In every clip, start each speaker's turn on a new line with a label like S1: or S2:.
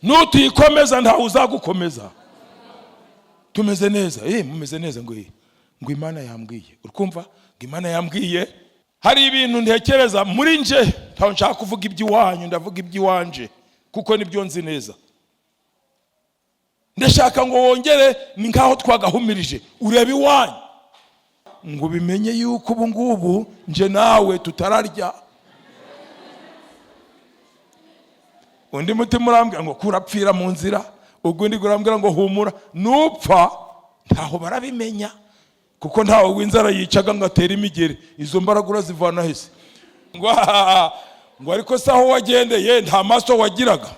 S1: Nutikomeza ntawe uzagukomeza. Tumeze neza. Mumeze neza ngo Imana yambwiye. Urkumva? Ngo Imana yambwiye. Hari ibintu ntekereza muri nje, ntaho nshaka kuvuga iby'iwanyu, ndavuga iby'iwanje kuko nibyo nzi neza. Ndashaka ngo wongere ni nkaho twagahumirije urebe iwanyu ngo bimenye yuko ubu ngubu nje nawe tutararya. Undi mutima urambwira ngo kurapfira mu nzira, ugundi urambwira ngo humura nupfa ntaho barabimenya kuko ntawe w'inzara yicaga ngo atera imigeri. Izo mbaraga urazivana hese ngo ariko saho wagendeye nta maso wagiraga.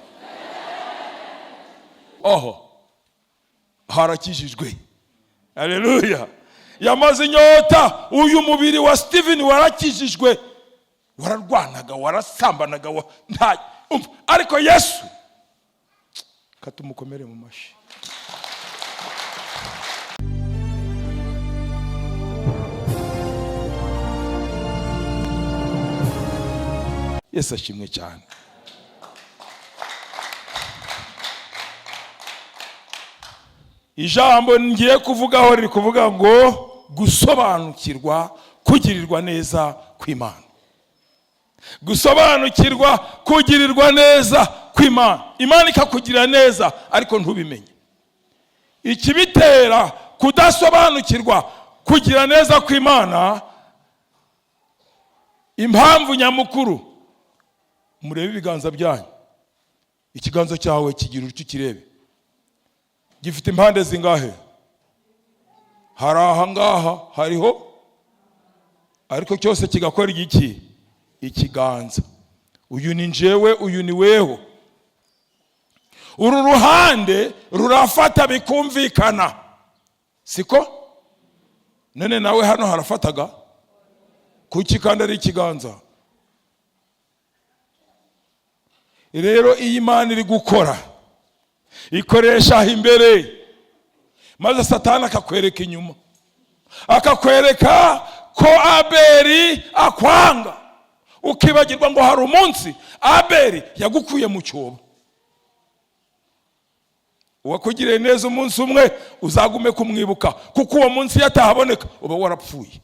S1: Harakijijwe. Haleluya. Yamaze inyota. Uyu mubiri wa Steven warakijijwe. Wararwanaga, warasambanaga, ariko Yesu katumukomere mu mashi. Yesu ashimwe cyane. Ijambo ngiye kuvugaho riri kuvuga ngo gusobanukirwa kugirirwa neza kw'Imana. Gusobanukirwa kugirirwa neza kw'Imana. Imana ikakugira neza ariko ntubimenye. Ikibitera kudasobanukirwa kugira neza kw'Imana, impamvu nyamukuru, murebe ibiganza byanyu. Ikiganza cyawe kigira ucyo kirebe. Gifite impande zingahe? Hari ahangaha hariho, ariko cyose kigakora iki? Ikiganza. Uyu ni njewe, uyu ni weho. Uru ruhande rurafata bikumvikana, siko? None nawe hano harafataga kuki kandi ari ikiganza? Rero iyi Imana iri gukora ikoresha imbere, maze Satani akakwereka inyuma, akakwereka ko Abeli akwanga, ukibagirwa ngo hari umunsi Abeli yagukuye mu cyobo. Uwakugiriye neza umunsi umwe uzagume kumwibuka, kuko uwo munsi yatahaboneka uba warapfuye.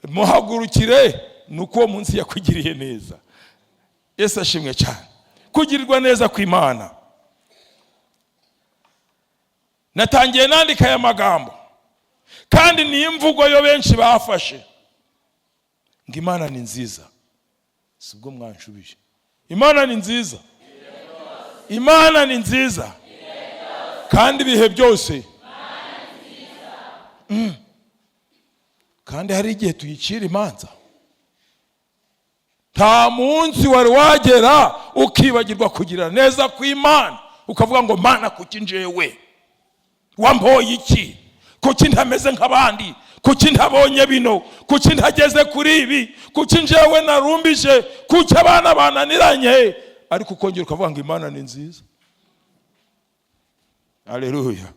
S1: Muhagurukire nuko uwo munsi yakugiriye neza. Yesu ashimwe cyane. Kugirirwa neza kw'Imana. Natangiye nandika aya magambo kandi ni imvugo yo benshi bafashe ngo Imana ni nziza. Sibwo mwanshubije. Imana ni nziza. Imana ni nziza. Kandi bihe byose. Kandi hari igihe tuyicira imanza. Nta munsi wari wagera ukibagirwa kugira neza kw'Imana, ukavuga ngo Mana kuki njewe wampoye iki? Kuki ntameze nk'abandi? Kuki ntabonye bino? Kuki ntageze kuri ibi? Kuki njewe narumbije? Kuki abana bananiranye? Ariko ukongera ukavuga ngo Imana ni nziza. Haleluya.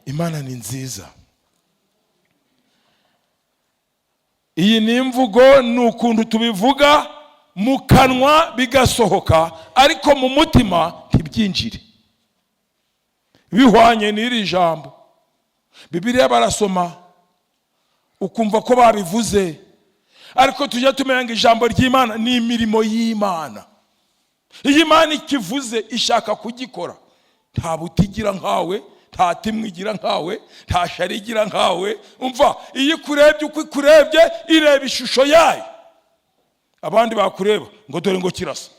S1: Imana ni nziza. Iyi ni imvugo, ni ukuntu tubivuga mu kanwa bigasohoka, ariko mu mutima ntibyinjire. Bihwanye n'iri jambo. Bibiliya barasoma ukumva ko babivuze, ariko tujya tumenya ngo ijambo ry'Imana ni imirimo y'Imana. Iyi Imana ikivuze ishaka kugikora. Nta butigira nkawe, nta timwe igira nkawe, nta shari igira nkawe. Umva, iyo kurebye uko ikurebye ireba ishusho yayo. Abandi bakureba ngo dore ngo kirasa,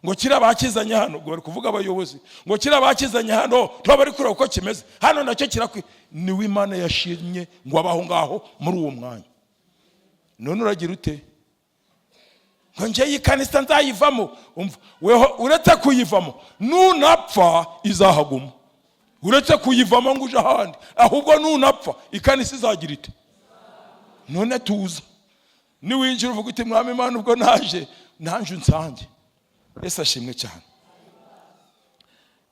S1: ngo kira bakizanye hano, ngo bari kuvuga abayobozi, ngo kira bakizanye hano tuba bari kureba uko kimeze hano, nacyo kirakwi. Ni Imana yashimye ngo abaho ngaho muri uwo mwanya. None uragira ute? Ngo nje yikanisa nzayivamo. Umva, weho uretse kuyivamo nunapfa izahaguma. Uretse kuyivamo ngo uje ahandi, ahubwo nunapfa ikanisa izagira ite? None tuza niwinjira uvuga uti Mwami Imana ubwo naje nanje unsange. Yesu ashimwe cyane.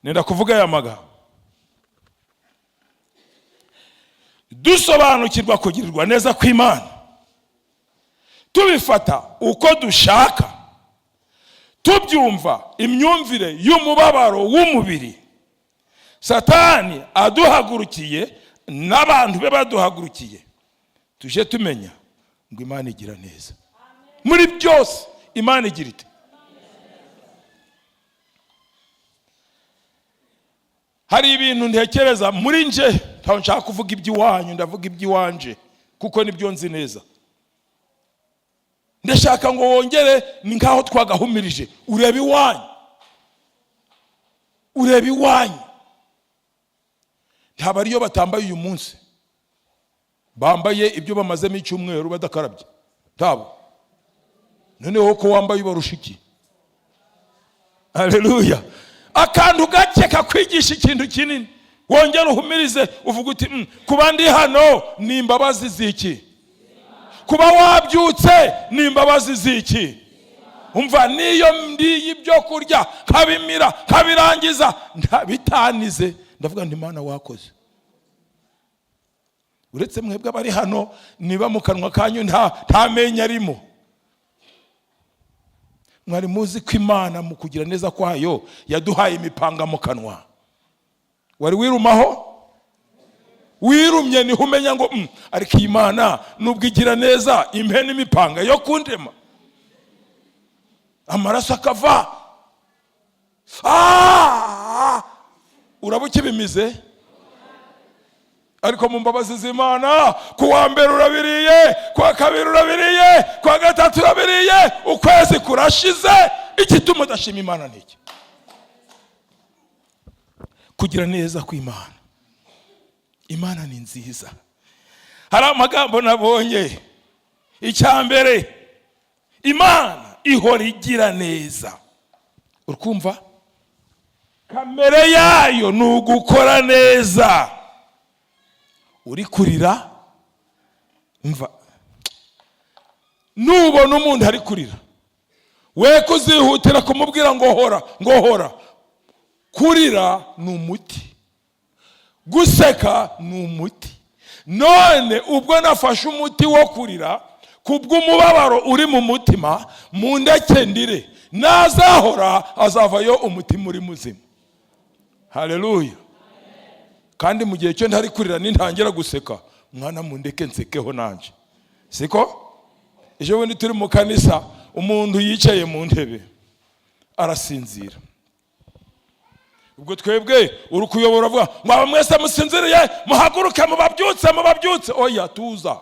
S1: Nenda kuvuga aya magambo. Dusobanukirwa kugirirwa neza kw'Imana, tubifata uko dushaka, tubyumva imyumvire y'umubabaro w'umubiri, Satani aduhagurukiye n'abantu be baduhagurukiye, tuje tumenya ngo Imana igira neza. Muri byose Imana igira ite? Hari ibintu ntekereza muri nje, ntaho nshaka kuvuga iby'iwanyu, ndavuga iby'iwanje kuko nibyo nzi neza. Ndashaka ngo wongere ni nkaho twagahumirije, urebe iwanyu, urebe iwanyu. Ntabwo ariyo batambaye uyu munsi, bambaye ibyo bamazemo icyumweru badakarabye, ntabo. Noneho ko wambaye ubarusha iki? Haleluya. Akantu gake kakwigisha ikintu kinini, wongera uhumirize uvuga uti kuba ndi hano ni imbabazi ziki? Kuba wabyutse ni imbabazi ziki? Umva, niyo ndiye ibyo kurya kabimira kabirangiza bitanize, ndavuga nti Imana wakoze. Uretse mwebwe bari hano niba mu kanwa kanyu nta menya arimo, mwari muzi ko Imana mu kugira neza kwayo yaduhaye imipanga mu kanwa. Wari wirumaho? Wirumye niho umenya ngo ariko Imana nubwo igira neza impe n'imipanga yo kundema, amaraso akava. Urabuke bimize. Ariko mu mbabazi z'Imana, kuwa mbere urabiriye, kuwa kabiri urabiriye, kuwa gatatu urabiriye, ukwezi kurashize. Igituma udashima Imana niki? Kugira neza kw'Imana. Imana ni nziza. Hari amagambo nabonye, icyambere, Imana ihora igira neza. Urukumva? Kamere yayo ni ugukora neza. Uri kurira, umva, nubona umuntu ari kurira, we kuzihutira kumubwira ngo hora, ngo hora. Kurira ni umuti, guseka ni umuti. None ubwo nafashe umuti wo kurira kubw'umubabaro uri mu mutima, mundeke ndire, nazahora azavayo umutima uri muzima. Haleluya. Kandi mu gihe cyo ntari kurira nintangira guseka, mwana mundeke nsekeho nanje. Siko? Ejo bundi turi mu kanisa, umuntu yicaye mu ntebe arasinzira. Ubwo twebwe uri kuyobora avuga ngo aba mwese musinziriye muhaguruke mubabyutse. Oya, tuza.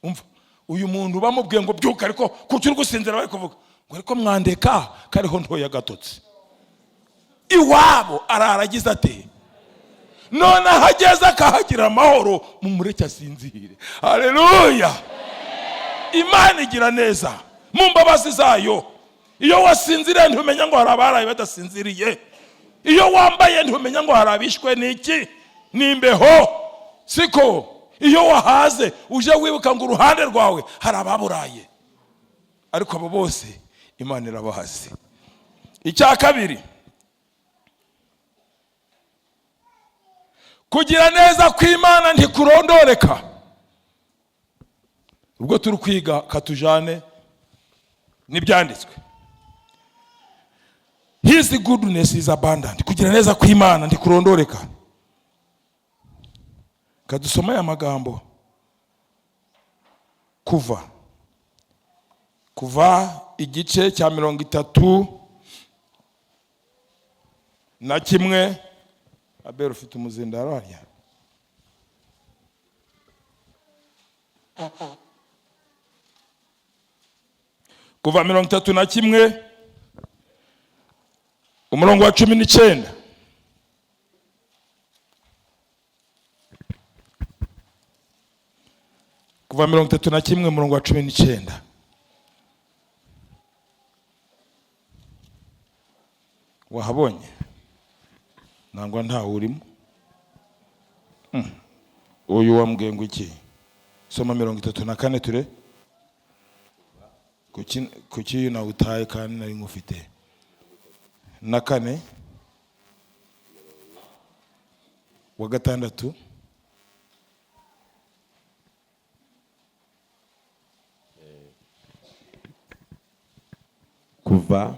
S1: Umva, uyu muntu bamubwiye ngo byuka, ariko kuki uri gusinzira bari kuvuga ngo ariko mwandeka kariho ntoya gatotsi. Iwabo araragize ate? None hageze akahagira amahoro, mumureke asinzire. Haleluya. Imana igira neza mu mbabazi zayo. Iyo wasinziriye ntumenya ngo hari abaraye badasinziriye. Iyo wambaye ntumenya ngo hari abishwe n'iki? N'imbeho. Siko? Iyo wahaze uje wibuka ngo uruhande rwawe hari ababuraye. Ariko abo bose Imana irabahaze. Icya kabiri, kugira neza kw'Imana ntikurondoreka. Ubwo turi kwiga katujane n'ibyanditswe. His goodness is abundant. Kugira neza kw'Imana ntikurondoreka. Kadusoma ya magambo. Kuva igice cya 31. Abel ufite umuzindaro harya. Kuva 31 umurongo wa 19. Kuva 31 umurongo wa 19. Wahabonye? Nangwa nta urimo. Uyu wambwiye ngo iki? Soma 34 ture. Kuki na utaye kandi nari ngufite. Na 4 wa 6.
S2: Kuva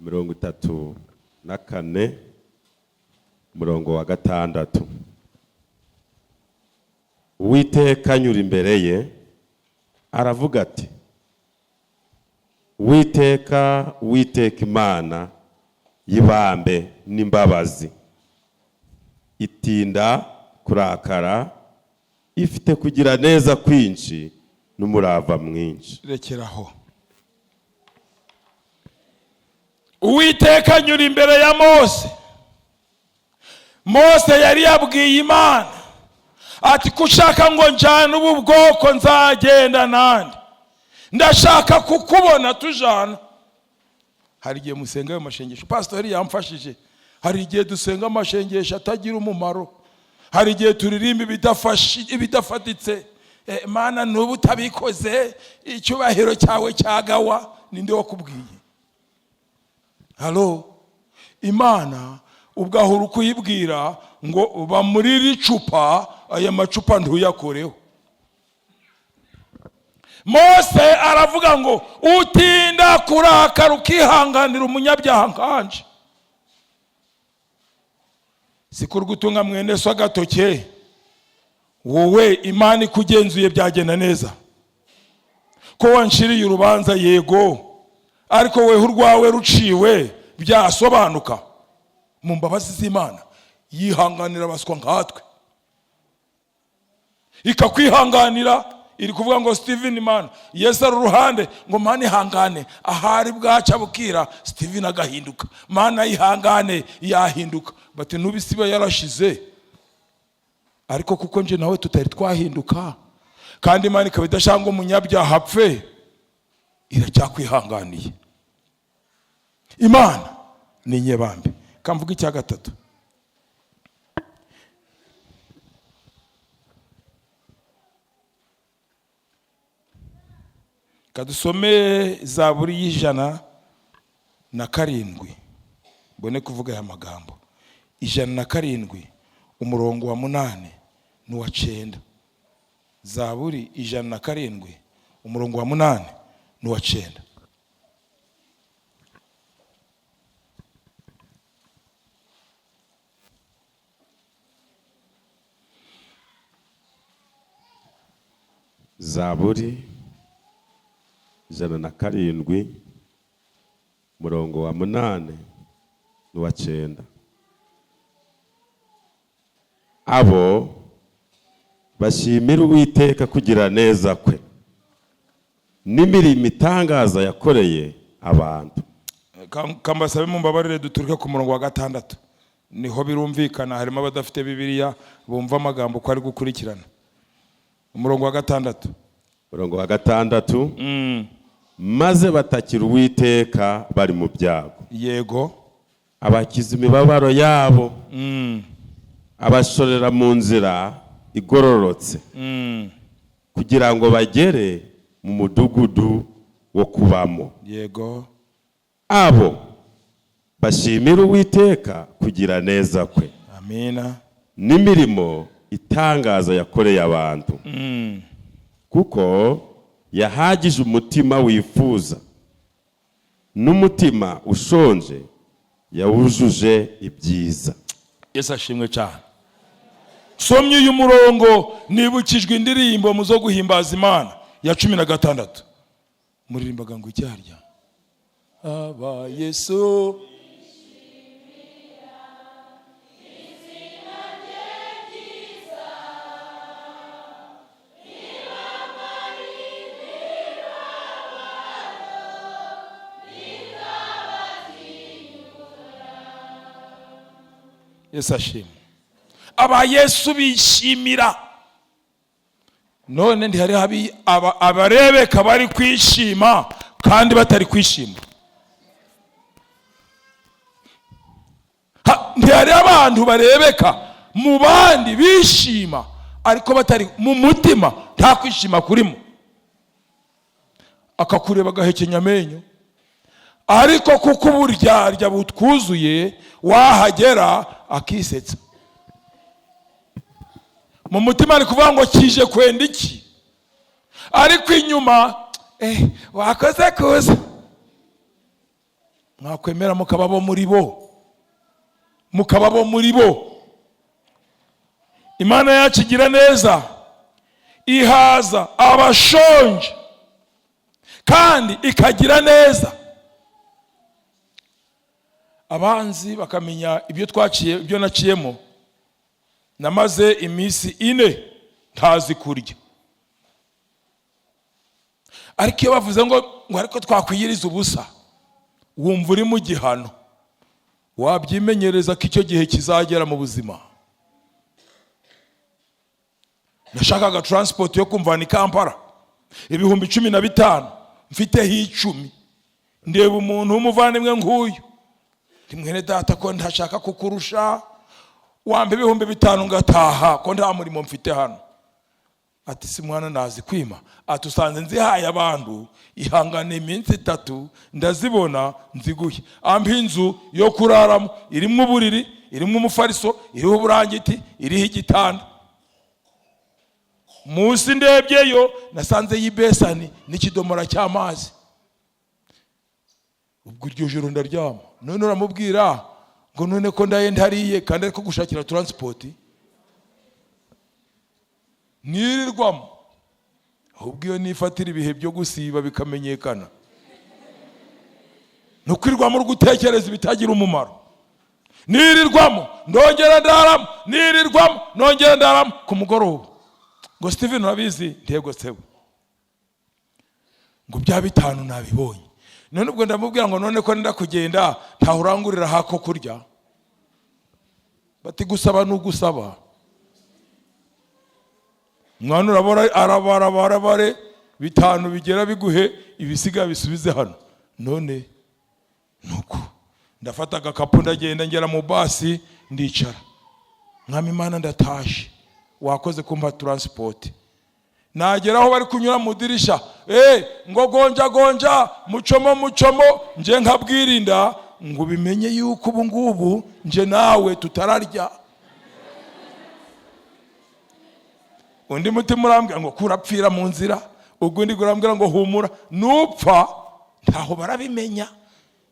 S2: 34 umurongo wa 6. Uwiteka anyura imbere ye aravuga ati, Uwiteka Imana y'ibambe n'imbabazi, itinda kurakara, ifite kugira neza kwinshi n'umurava mwinshi.
S1: Rekeraho. Uwiteka anyura imbere ya Mose. Mose yari yabwiye Imana ati, kushaka ngo njane ubu bwoko nzagenda nandi, ndashaka kukubona tujana. Hari igihe musenga ayo mashengesho, pastor yamfashije. Hari igihe dusenga amashengesho atagira umumaro. Hari igihe turirimba ibidafatitse. Mana nubu utabikoze, icyubahiro cyawe cyagawa. Ninde wakubwiye? Halo, Imana ubwahura kuyibwira ngo bamurire icupa, aya macupa ntuyakoreho. Mose aravuga ngo, utinda kurakara ukihanganira umunyabyaha nkanje. Sikuru gutunga mwene so agatoke, wowe Imana ikugenzuye byagenda neza. Ko wanshiriye urubanza yego, ariko wewe urwawe ruciwe byasobanuka. Mu mbabazi z'Imana yihanganira baswa nkatwe, ikakwihanganira. Iri kuvuga ngo Steven Imana Yesu ari uruhande ngo Mana ihangane, ahari bwaca bukira Steven agahinduka. Mana ihangane, yahinduka. Bati nubisiba yarashize, ariko kuko nje nawe tutari twahinduka, kandi Imana ikaba idashanga umunyabyaha apfe, iracyakwihanganiye. Imana ni nyebambe. Kamvuga icya gatatu. Kadusome Zaburi y'107. Mbone kuvuga aya magambo. 107 umurongo wa 8 n'uwa 9. Zaburi 107 umurongo wa 8 n'uwa 9.
S2: Zaburi 107 umurongo wa 8 n'uwa 9. Abo bashimira Uwiteka kugira neza kwe n'imirimo itangaza yakoreye abantu.
S1: Kambasabe mu mbabarire duturuke ku murongo wa 6. Niho birumvikana, harimo abadafite Bibiliya bumva amagambo ko ari gukurikirana. Umurongo wa 6.
S2: Umurongo wa 6. Maze batakira Uwiteka bari mu byago.
S1: Yego.
S2: Abakiza imibabaro yabo. Abashorera mu nzira igororotse. Kugira ngo bagere mu mudugudu wo kubamo.
S1: Yego.
S2: Abo bashimira Uwiteka kugira neza kwe.
S1: Amina.
S2: N'imirimo itangaza yakoreye abantu. Kuko yahagije umutima wifuza, n'umutima ushonje yawujuje ibyiza.
S1: Yesu ashimwe cyane. Somye uyu murongo nibukijwe indirimbo muzo guhimbaza Imana ya 16. Muririmbaga ngo icyarya aba Yesu Yesu ashimwe. Aba Yesu bishimira. None ndi hari abarebeka bari kwishima kandi batari kwishima. Ndi hari abantu barebeka mu bandi bishima ariko batari mu mutima, nta kwishima kurimo. Akakureba gahekenya amenyo, ariko kuko uburyarya butwuzuye wahagera akisetsa. Mu mutima ari kuvuga ngo kije kwenda iki, ariko inyuma wakoze kuza. mwakwemera mukababo muri bo, mukababo muri bo. Imana yacu igira neza, ihaza abashonje kandi ikagira neza. Abanzi bakamenya ibyo twaciye, ibyo naciyemo. Namaze iminsi 4 ntazi kurya, ariko iyo bavuze ngo ariko twakwiyiriza ubusa, wumva uri mu gihano. Wabyimenyereza ko icyo gihe kizagera mu buzima. Nashakaga transport yo kumvana i Kampala ibihumbi 15, mfiteho 10. Ndeba umuntu w'umuvandimwe nk'uyu, mwene data ko ntashaka kukurusha, wambe ibihumbi 5 ngataha ko nta murimo mfite hano. Ati si mwana nazi kwima, atusanze nzihaye abantu, ihangane iminsi 3 ndazibona nziguye. Ampa inzu yo kuraramo, irimo uburiri, irimo umufariso, iriho uburangiti, iriho igitanda. Munsi ndebyeyo nasanze y'ibesani n'ikidomora cy'amazi. Ubwo iryo joro ndaryama. None uramubwira ngo none ko ndaye ntariye kandi ariko gushakira transport nirirwamo, ahubwo iyo nifatira ibihe byo gusiba bikamenyekana. Nukwirwamo gutekereza bitagira umumaro. Nirirwamo ndongera ndaramo, nirirwamo nongera ndaramo. Ku mugoroba ngo Steven urabizi, ntego sebo ngo bya 5 nabibonye. None ubwo ndamubwira ngo none ko nda kugenda ntahurangurira hako kurya. Bati gusaba n'ugusaba. Mwana urabora arabara 5 bigera biguhe, ibisiga bisubize hano. None nuko ndafata agakapu ndagenda ngera mu basi ndicara. Mwami Imana ndatashe, wakoze kumpa transport. Nageraho bari kunyura mu dirisha, ngo gonja mucomo nje nkabwirinda ngo bimenye yuko ubu ngubu nje nawe tutararya. Undi mutima urambwira ngo kurapfira mu nzira, ugundi gurambwira ngo humura nupfa ntaho barabimenya,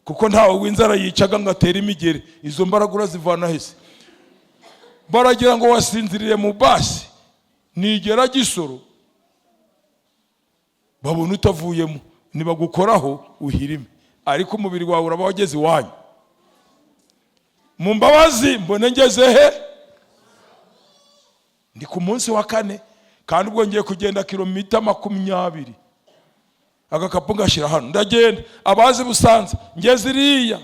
S1: kuko ntaho w'inzara yicaga ngo atera imigere. Izo mbaragura zivana hese. Baragira ngo wasinziriye mu basi, nigera Gisoro babona utavuyemo, nibagukoraho uhirime, ariko umubiri wawe uraba wageze iwanyu. Mu mbabazi mbone ngeze he? Ndi ku munsi wa 4 kandi ubwo ngiye kugenda kilometer 20. Agakapu ngashira hano ndagenda, abazi Busanza ngeze iriya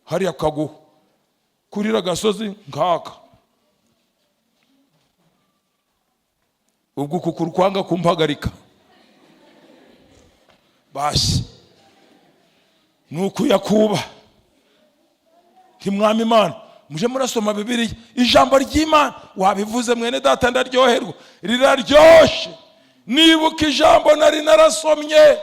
S1: hariya Kaguhu kurira gasozi nkaka. Ubwo kukuru kwanga kumpagarika basi nuko yakuba. Mwami Imana muje murasoma Bibiliya, ijambo ry'Imana wabivuze mwene data ndaryoherwa, riraryoshe. Nibuka ijambo nari narasomye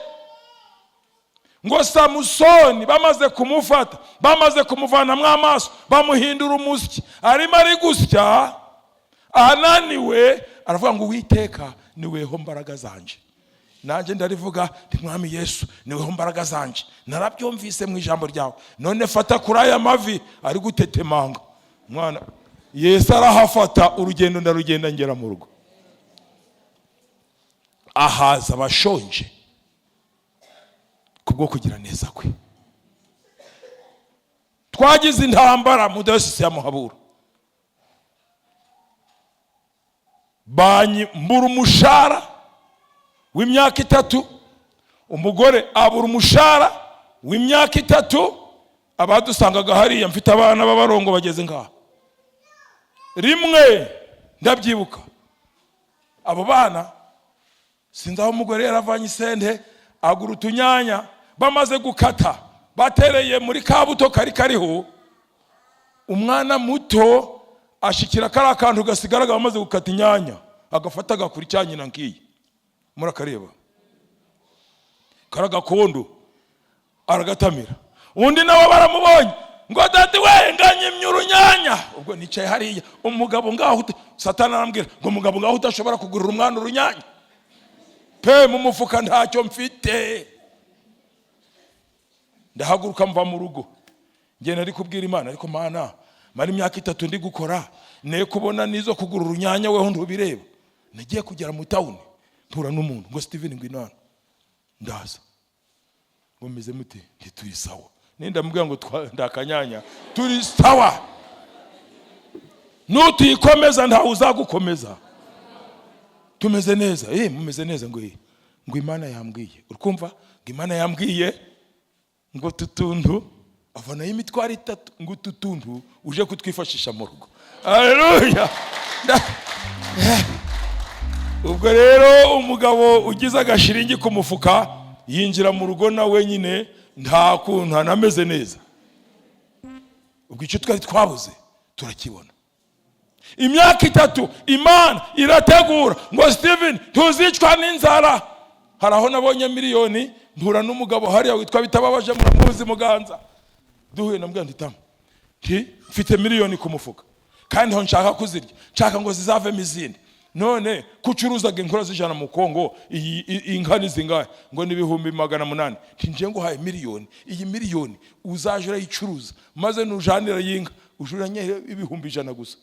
S1: ngo Samusoni bamaze kumufata, bamaze kumuvanamwo amaso, bamuhindura umusyi, arimo ari gusya, ananiwe, aravuga ngo Uwiteka niweho mbaraga zanje. Nanjye ndarivuga ndi Mwami Yesu niweho mbaraga zanje. Narabyumvise mu ijambo ryawe, none fata kuri aya mavi ari gutetemanga. Mwana Yesu arahafata, urugendo ndarugenda ngera mu rugo. Ahaza abashonje kubwo kugira neza kwe. Twagize intambara mu dayosisi ya Muhabura, mbura umushara w'imyaka 3, umugore abura umushara w'imyaka 3. Abadusangaga hariya mfite abana b'abarongo bageze ngaha. Rimwe ndabyibuka abo bana sinzi aho umugore yaravanye isente, agura utunyanya, bamaze gukata batereye muri kabuto kariho. Umwana muto ashikira kari akantu gasigaraga bamaze gukata inyanya, agafata agakura icyanyina nkiyi, murakareba karagakondo aragatamira. Undi nawe baramubonye ngo dati we nganyimye urunyanya. Ubwo nicaye hariya, umugabo ngaho Satani arambwira ngo umugabo ngaho utashobora kugurira umwana urunyanya pe mu mufuka ntacyo mfite. ndahaguruka mva mu rugo ngenda ari kubwira Imana, ariko Mana mari imyaka 3 ndi gukora ne kubona nizo kugura urunyanya weho ndubireba. Nagiye kugera mu town mpura n'umuntu ngo Steven ngwinana ndaza ngo meze mute ntituri sawa, nenda mbwira ngo ndakanyanya turi sawa, nutikomeza nta uzagukomeza, tumeze neza. Mumeze neza ngo Imana yambwiye, urkumva ngo Imana yambwiye ngo tutundu avana y'imitwaro 3 ngo tutundu uje kutwifashisha mu rugo. Haleluya. Ubwo rero umugabo ugize agashiringi ku mufuka yinjira mu rugo na wenyine nta kuntu anameze neza. Ubwo icyo twari twabuze turakibona. Imyaka 3 Imana irategura ngo Steven tuzicwa n'inzara. Haraho nabonye miliyoni mpura n'umugabo hariya witwa Bitababaje muramuzi Muganza. Duhuye nambwira nditama mfite miliyoni ku mufuka kandi ho nshaka kuzirya, nshaka ngo zizave mizindi. None kucuruzaga inkora zijana mu Kongo inkani zingahe ngo ni 800,000. Nje ngo haye miliyoni, iyi miliyoni uzaje urayicuruza maze nujanira yinka ujuranye 100,000 gusa.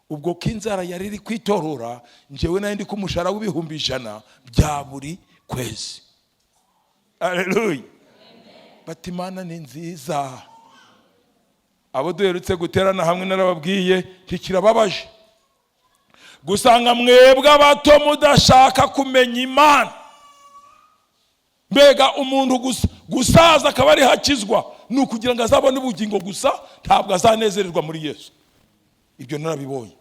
S1: Ubwo kinzara yari iri kwitorora njewe naye ndi kumushara w'100,000 bya buri kwezi. Haleluya. Bati Imana ni nziza. Abo duherutse guterana hamwe narababwiye ntikirababaje gusanga mwebwe abato mudashaka kumenya Imana. Mbega umuntu gusaza akaba ari hakizwa nukugira ngo azabone ubugingo gusa, ntabwo azanezererwa muri Yesu. Ibyo narabibonye.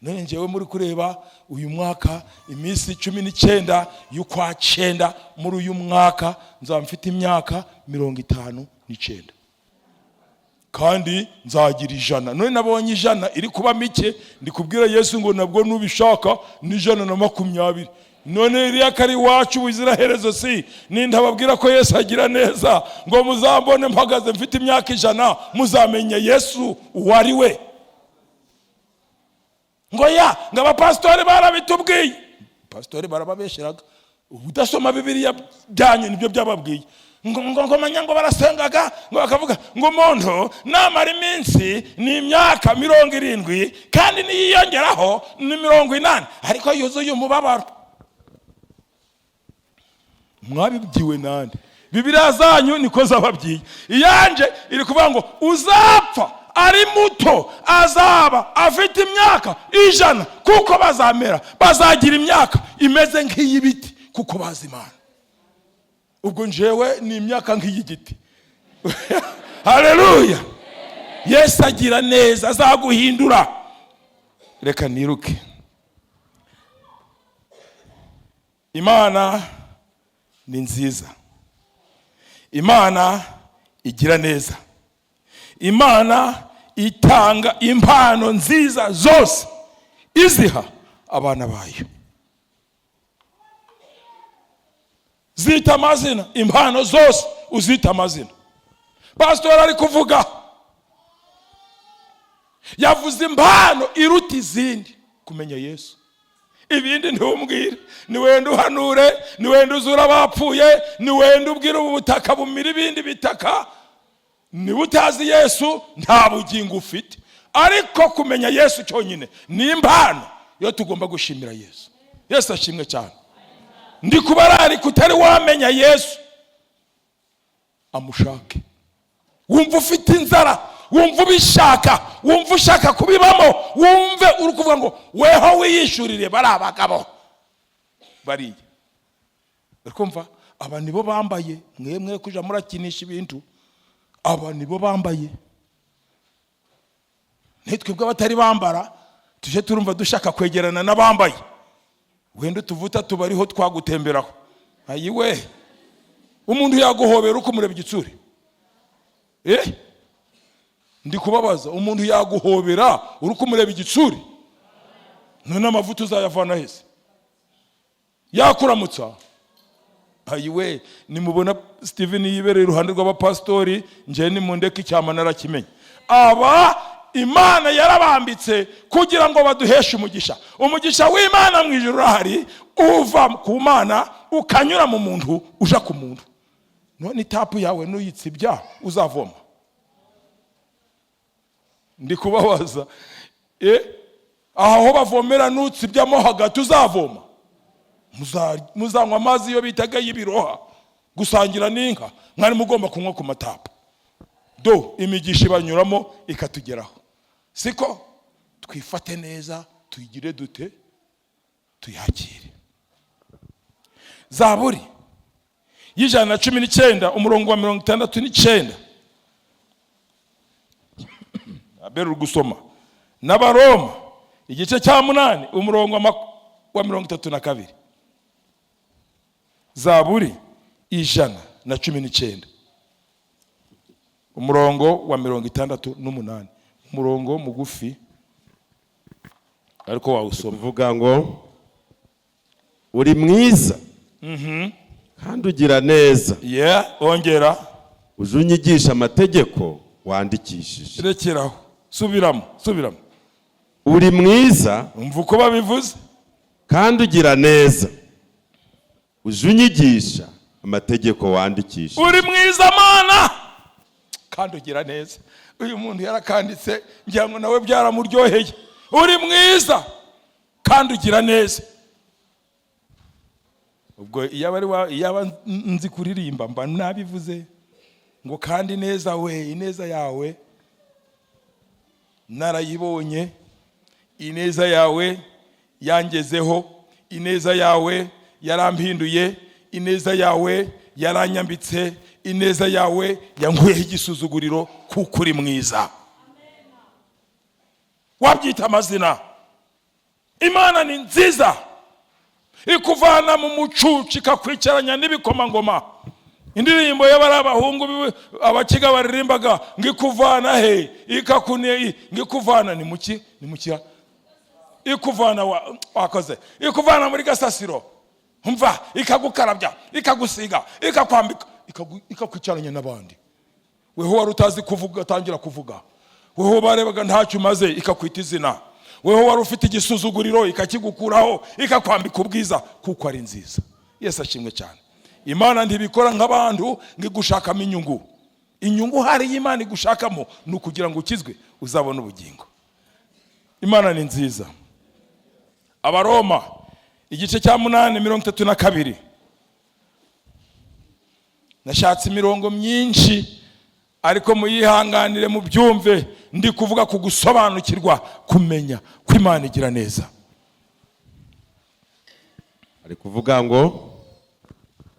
S1: None njewe muri kureba uyu mwaka iminsi 19 y'ukwa 9 muri uyu mwaka nzaba mfite imyaka 59 kandi nzagira 100. None nabonye 100 iri kuba mike, ndikubwira Yesu ngo nabwo nubishaka ni 120. None iriya kari wacu Ubuziraherezo si nindababwira ko Yesu agira neza ngo muzambone mpagaze mfite imyaka 100 muzamenya Yesu uwari we. Ngo ngo abapastori barabitubwiye. Pastori barababesheraga. Udasoma Bibiliya byanyu nibyo byababwiye. Ngo manya ngo barasengaga ngo bakavuga ngo umuntu namara iminsi ni imyaka 70 kandi niyongeraho ni 80 ariko yuzuye umubabaro. Mwabibwiwe nande? Bibiliya zanyu niko zababwiye. Iyanje iri kuvuga ngo uzapfa ari muto azaba afite imyaka 100 kuko bazamera bazagira imyaka imeze nk'iy'ibiti kuko bazi Imana. Ubwo njewe ni imyaka nk'iy'igiti. Haleluya. Yesu agira neza azaguhindura. Reka niruke. Imana ni nziza. Imana igira neza. Imana itanga impano nziza zose iziha abana bayo. Zita amazina, impano zose uzita amazina. Pastor ari kuvuga yavuze impano iruta izindi kumenya Yesu. Ibindi ntumbwire, ni wenda uhanure, ni wenda uzura abapfuye, ni wenda ubwira ubutaka bumira ibindi bitaka. Ni utazi Yesu nta bugingo ufite. Ariko kumenya Yesu cyonyine ni impano yo tugomba gushimira Yesu. Yesu ashimwe cyane. Ndi kubarari kutari wamenya Yesu amushake. Wumva ufite inzara, wumva ubishaka, wumva ushaka kubibamo, wumve uri kuvuga ngo weho wiyishurire bari abagabo bariye. Urikumva aba nibo bambaye, mwemwe kuja murakinisha ibintu. Aba nibo bambaye. Nitwebwe batari bambara tuje turumva dushaka kwegerana n'abambaye. Wenda tuvuta tubariho twagutemberaho. Ayiwe umuntu yaguhobera uko mureba igitsuri. Ndi kubabaza umuntu yaguhobera uko mureba igitsuri. None amavuta uzayavana hese? Yakuramutsa. Ayiwe nimubona Steven yibereye iruhande rw'abapastori nje ni mundeke icyama narakimenya. Aba Imana yarabambitse kugira ngo baduheshe umugisha. Umugisha w'Imana mu ijuru rahari uva ku Mana ukanyura mu muntu uja ku muntu. none itapu yawe nuyitsibya uzavoma. Ndi kubabaza aho bavomera nutsibyamo hagati uzavoma. Muzanywa amazi yo bitaga y'ibiroha gusangira n'inka, mwari mugomba kunywa ku matapu. Imigisha ibanyuramo ikatugeraho. Siko twifate neza, tuyigire dute, tuyakire. Zaburi y'ijana na 19 umurongo wa 69. Aberu gusoma. N'Abaroma igice cya 8 umurongo wa 32. Zaburi y'ijana na 19 umurongo wa 68. Umurongo mugufi ariko wawusoma.
S2: Uvuga ngo uri mwiza kandi ugira neza.
S1: Ongera.
S2: Ujunyigisha amategeko wandikishije.
S1: Rekeraho. Subiramo.
S2: Uri mwiza,
S1: umva uko babivuze,
S2: kandi ugira neza. Ujunyigisha amategeko wandikishije.
S1: Uri mwiza Mana kandi ugira neza. Uyu muntu yarakanditse ngira ngo nawe byaramuryoheye. Uri mwiza kandi ugira neza. Ubwo iyaba nzi kuririmba mba nabivuze ngo kandi neza we, ineza yawe narayibonye, ineza yawe yangezeho, ineza yawe yarampinduye, ineza yawe yaranyambitse, ineza yawe yankuyeho igisuzuguriro kuko uri mwiza. Wabyita amazina. Imana ni nziza, ikuvana mu mucucu ikakwicaranya n'ibikomangoma. Indirimbo y'abari abahungu abakiga baririmbaga ngikuvana he ikakune ngikuvana ni muki ikuvana wakoze ikuvana muri gasasiro, umva ikagukarabya ikagusiga ikakwambika ikakwicaranya n'abandi. Weho wari utazi kuvuga atangira kuvuga, weho barebaga ntacyo umaze ikakwita izina, weho wari ufite igisuzuguriro ikakigukuraho ikakwambika ubwiza kuko ari nziza. Yesu ashimwe cyane. Imana ntibikora nk'abantu ngigushakamo inyungu hari y'Imana igushakamo nukugira ngo ukizwe uzabona ubugingo. Imana ni nziza. Abaroma igice cya 8:32. Nashatse imirongo myinshi ariko muyihanganire mu byumve, ndi kuvuga ku gusobanukirwa, kumenya ko Imana igira neza.
S2: Ari kuvuga ngo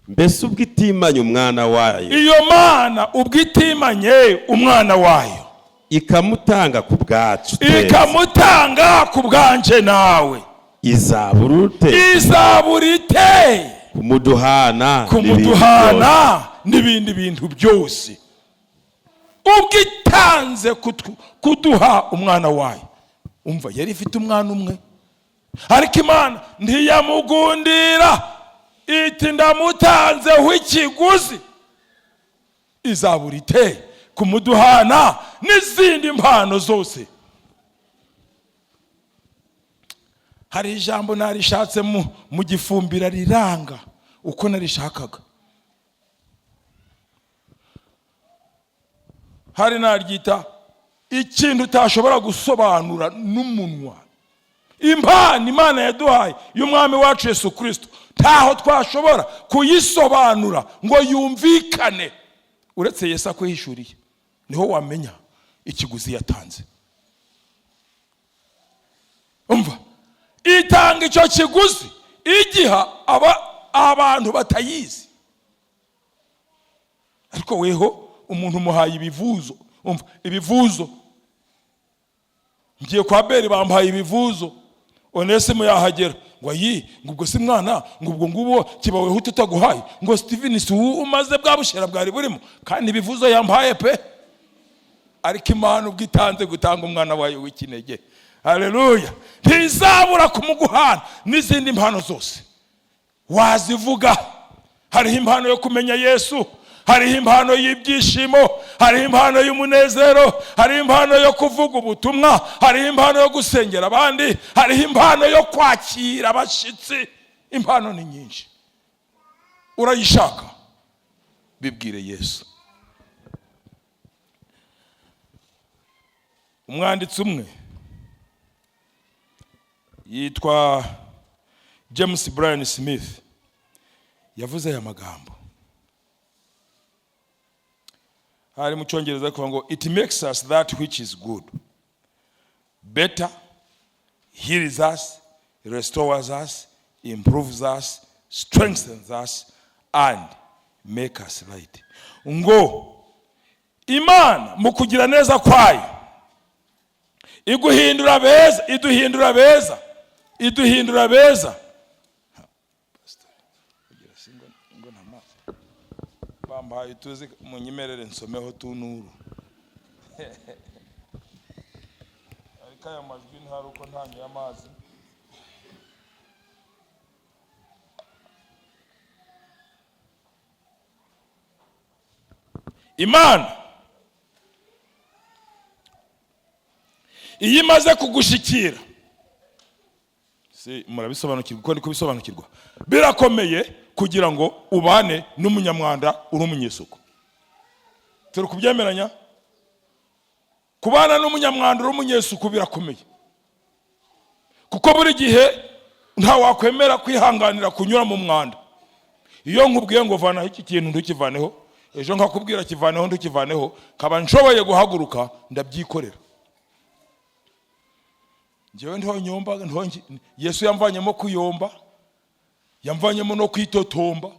S2: mbese ubwitimanye umwana wayo.
S1: Iyo Mana ubwitimanye umwana wayo
S2: ikamutanga ku bwacu,
S1: ikamutanga ku bwanje nawe. Izaburite
S2: kumuduhana
S1: n'ibindi bintu byose. Ubwitanze kuduha umwana wayo. Umva yari ifite umwana umwe, ariko Imana ntiyamugundira iti ndamutanzeho ikiguzi. Izaburite kumuduhana n'izindi mpano zose. Hari ijambo narishatse mu gifumbira riranga uko narishakaga. Hari naryita ikintu utashobora gusobanura n'umunwa. Impano Imana yaduhaye y'umwami wacu Yesu Kristo ntaho twashobora kuyisobanura ngo yumvikane uretse Yesu akwihishuriye. Niho wamenya ikiguzi yatanze. Umva itanga icyo kiguzi igiha abantu batayizi, ariko weho umuntu muhaye ibivuzo. Umva ibivuzo, ngiye kwa Beri bampaye ibivuzo, Onesimo yahagera ngo ngubwo si mwana ngubwo ngubo kibaweho tutaguhaye ngo Steven si umaze bwabushera bwari burimo kandi ibivuzo yampaye pe. Ariko Imana ubwitanze gutanga umwana wayo w'ikinege. Haleluya. Ntizabura kumuguhana n'izindi mpano zose wazivuga. Hariho impano yo kumenya Yesu, hariho impano y'ibyishimo, hariho impano y'umunezero, hariho impano yo kuvuga ubutumwa, hariho impano yo gusengera abandi, hariho impano yo kwakira abashitsi. Impano ni nyinshi. Urayishaka bibwire Yesu. Umwanditsi umwe yitwa James Bryan Smith yavuze aya magambo. Hari mu Cyongereza kuvuga ngo it makes us that which is good better, heals us, restores us, improves us, strengthens us and make us right. Ngo Imana mu kugira neza kwayo iguhindura beza, iduhindura beza. Bambaye tuzi munyimerere nsomeho tunuru. Ariko aya majwi ntari uko ntanyo y'amazi. Imana iyo imaze kugushikira, murabisobanukirwa uko niko bisobanukirwa, birakomeye kugira ngo ubane n'umunyamwanda uri umunyesuku. Turi kubyemeranya? Kubana n'umunyamwanda uri umunyesuku birakomeye, kuko buri gihe nta wakwemera kwihanganira kunyura mu mwanda. Iyo nkubwiye ngo vana iki kintu ntukivaneho, ejo nkakubwira kivaneho ntukivaneho, kaba nshoboye guhaguruka ndabyikorera. Njyewe ndiho nyomba, Yesu yamvanyemo kuyomba, yamvanyemo no kwitotomba.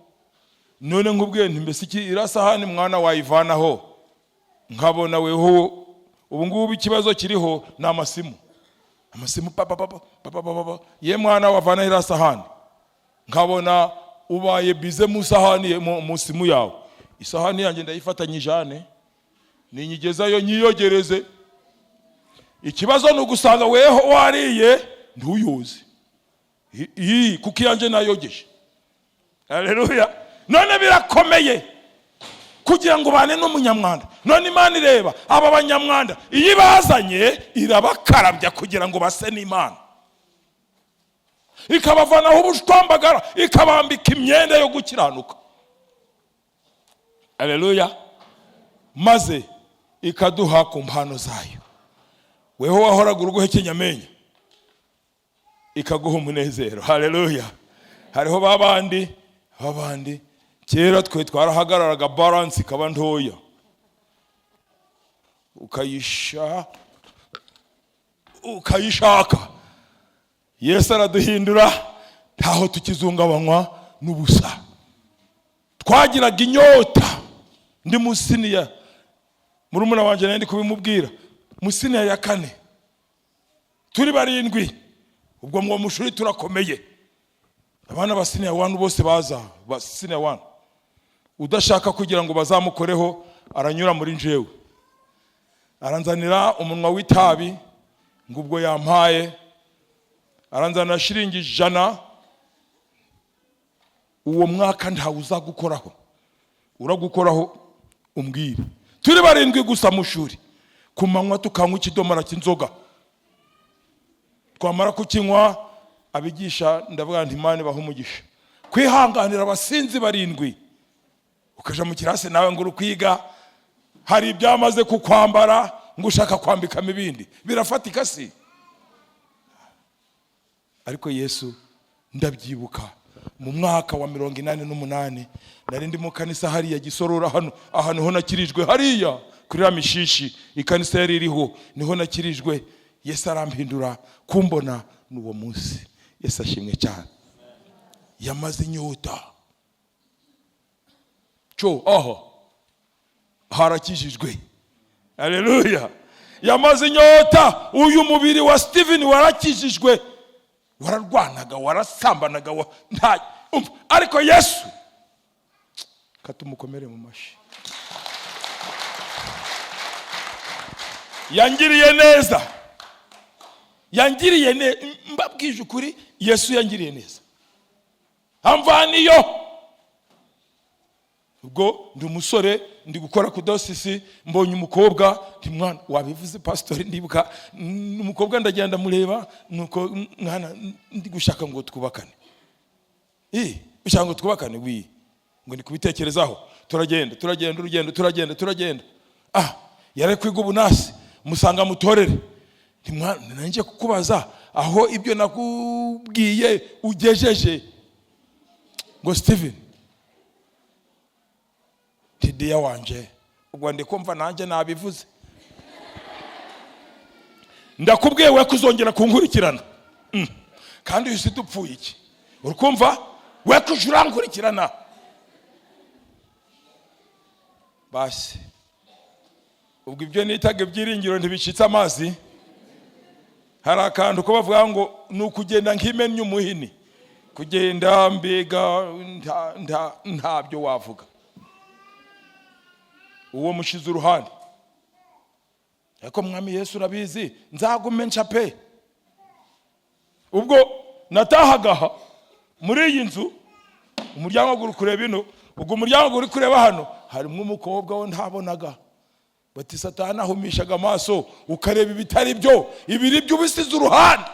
S1: None nkubwiye nti mbese iki irasahani mwana wayivanaho, nkabona weho ubu ngubu ikibazo kiriho na amasimu papa ye mwana wavana irasahani, nkabona ubaye bize mu sahani mu simu yawe. Isahani yanjye ndayifatanyijane ninyigezayo nyiyogereze. Ikibazo n'ugusanga weho wariye ntuyuzi kuko yanje nayogeje. Haleluya. None birakomeye kugira ngo bane n'umunyamwanda. None Imana ireba aba banyamwanda iyo bazanye irabakarabya kugira ngo base n'Imana, ikabavanaho ubushwambagara, ikabambika imyenda yo gukiranuka. Haleluya. Maze ikaduha ku mpano zayo. Weho wahoraga uruguhekenya amenyo ikaguha umunezero. Haleluya. Hariho babandi kera twe twarahagararaga balance ikaba ntoya, ukayishaka. Yesu araduhindura, ntaho tukizungabanywa n'ubusa. Twagiraga inyota. Ndi musiniya, murumuna wanje nandi kubimubwira, musiniya ya 4 turi 7, ubwo mu mushuri turakomeye. Abana basiniya 1 bose baza, basiniya 1 udashaka kugira ngo bazamukoreho aranyura muri njewe, aranzanira umunwa w'itabi ngubwo yampaye, aranzana shiringi 100. Uwo mwaka nta uzagukoraho, uragukoraho umbwire. Turi 7 gusa mushuri, kumanywa tukanywa ikidomara cy'inzoga. Twamara kukinywa abigisha ndavuga nti Imana bahumugisha kwihanganira abasinzi 7. Ukaja mu kirase nawe ngo urukwiga, hari ibyamaze kukwambara ngo ushaka kwambika ibindi, birafatika si? Ariko Yesu ndabyibuka mu mwaka wa 88 nari ndi mu kanisa hariya Gisorora, ahantu ho nakirijwe hariya kuri ya mishishi ikanisa yari iriho, niho nakirijwe. Yesu arampindura kumbona n'uwo munsi. Yesu ashimwe cyane. Yamaze inyota harakijijwe. Haleluya. Yamaze inyota. Uyu mubiri wa Steven warakijijwe, wararwanaga, warasambanaga, ariko Yesu katumukomere mu mashi. Yangiriye neza, mbabwije ukuri, Yesu yangiriye neza. Amvaniyo ubwo ndi umusore ndi gukora ku dosisi, mbonye umukobwa, ndi mwana wabivuze pastor, ndibuka umukobwa ndagenda mureba, nuko mwana ndi gushaka ngo twubakane. Ushaka ngo twubakane wi ngo ndi kubitekerezaho. Turagenda. Yari kwiga ubunasi, musanga mutorere. Nanjye kukubaza aho ibyo nakubwiye ugejeje. Ngo Steven, tidiya wanje, ubwo ndi kumva nanjye nabivuze. Ndakubwiye we kuzongera kunkurikirana. Kandi uyu dupfuye iki? Urukumva we kujurankurikirana. Basi ubwo ibyo nitaga ibyiringiro ntibicitse amazi. Hari akantu ko bavuga ngo nukugenda nk'imennye umuhini, kugenda mbega ntabyo wavuga. Uwo mushize uruhande. Ariko Mwami Yesu urabizi nzagume ncape. Ubwo natahagaha muri iyi nzu, umuryango uri kureba ino, ubwo umuryango uri kureba hano harimo umukobwa wo ntabonaga. Bati Satani ahumishaga amaso ukareba ibitari byo, ibiri byo ubisize uruhande.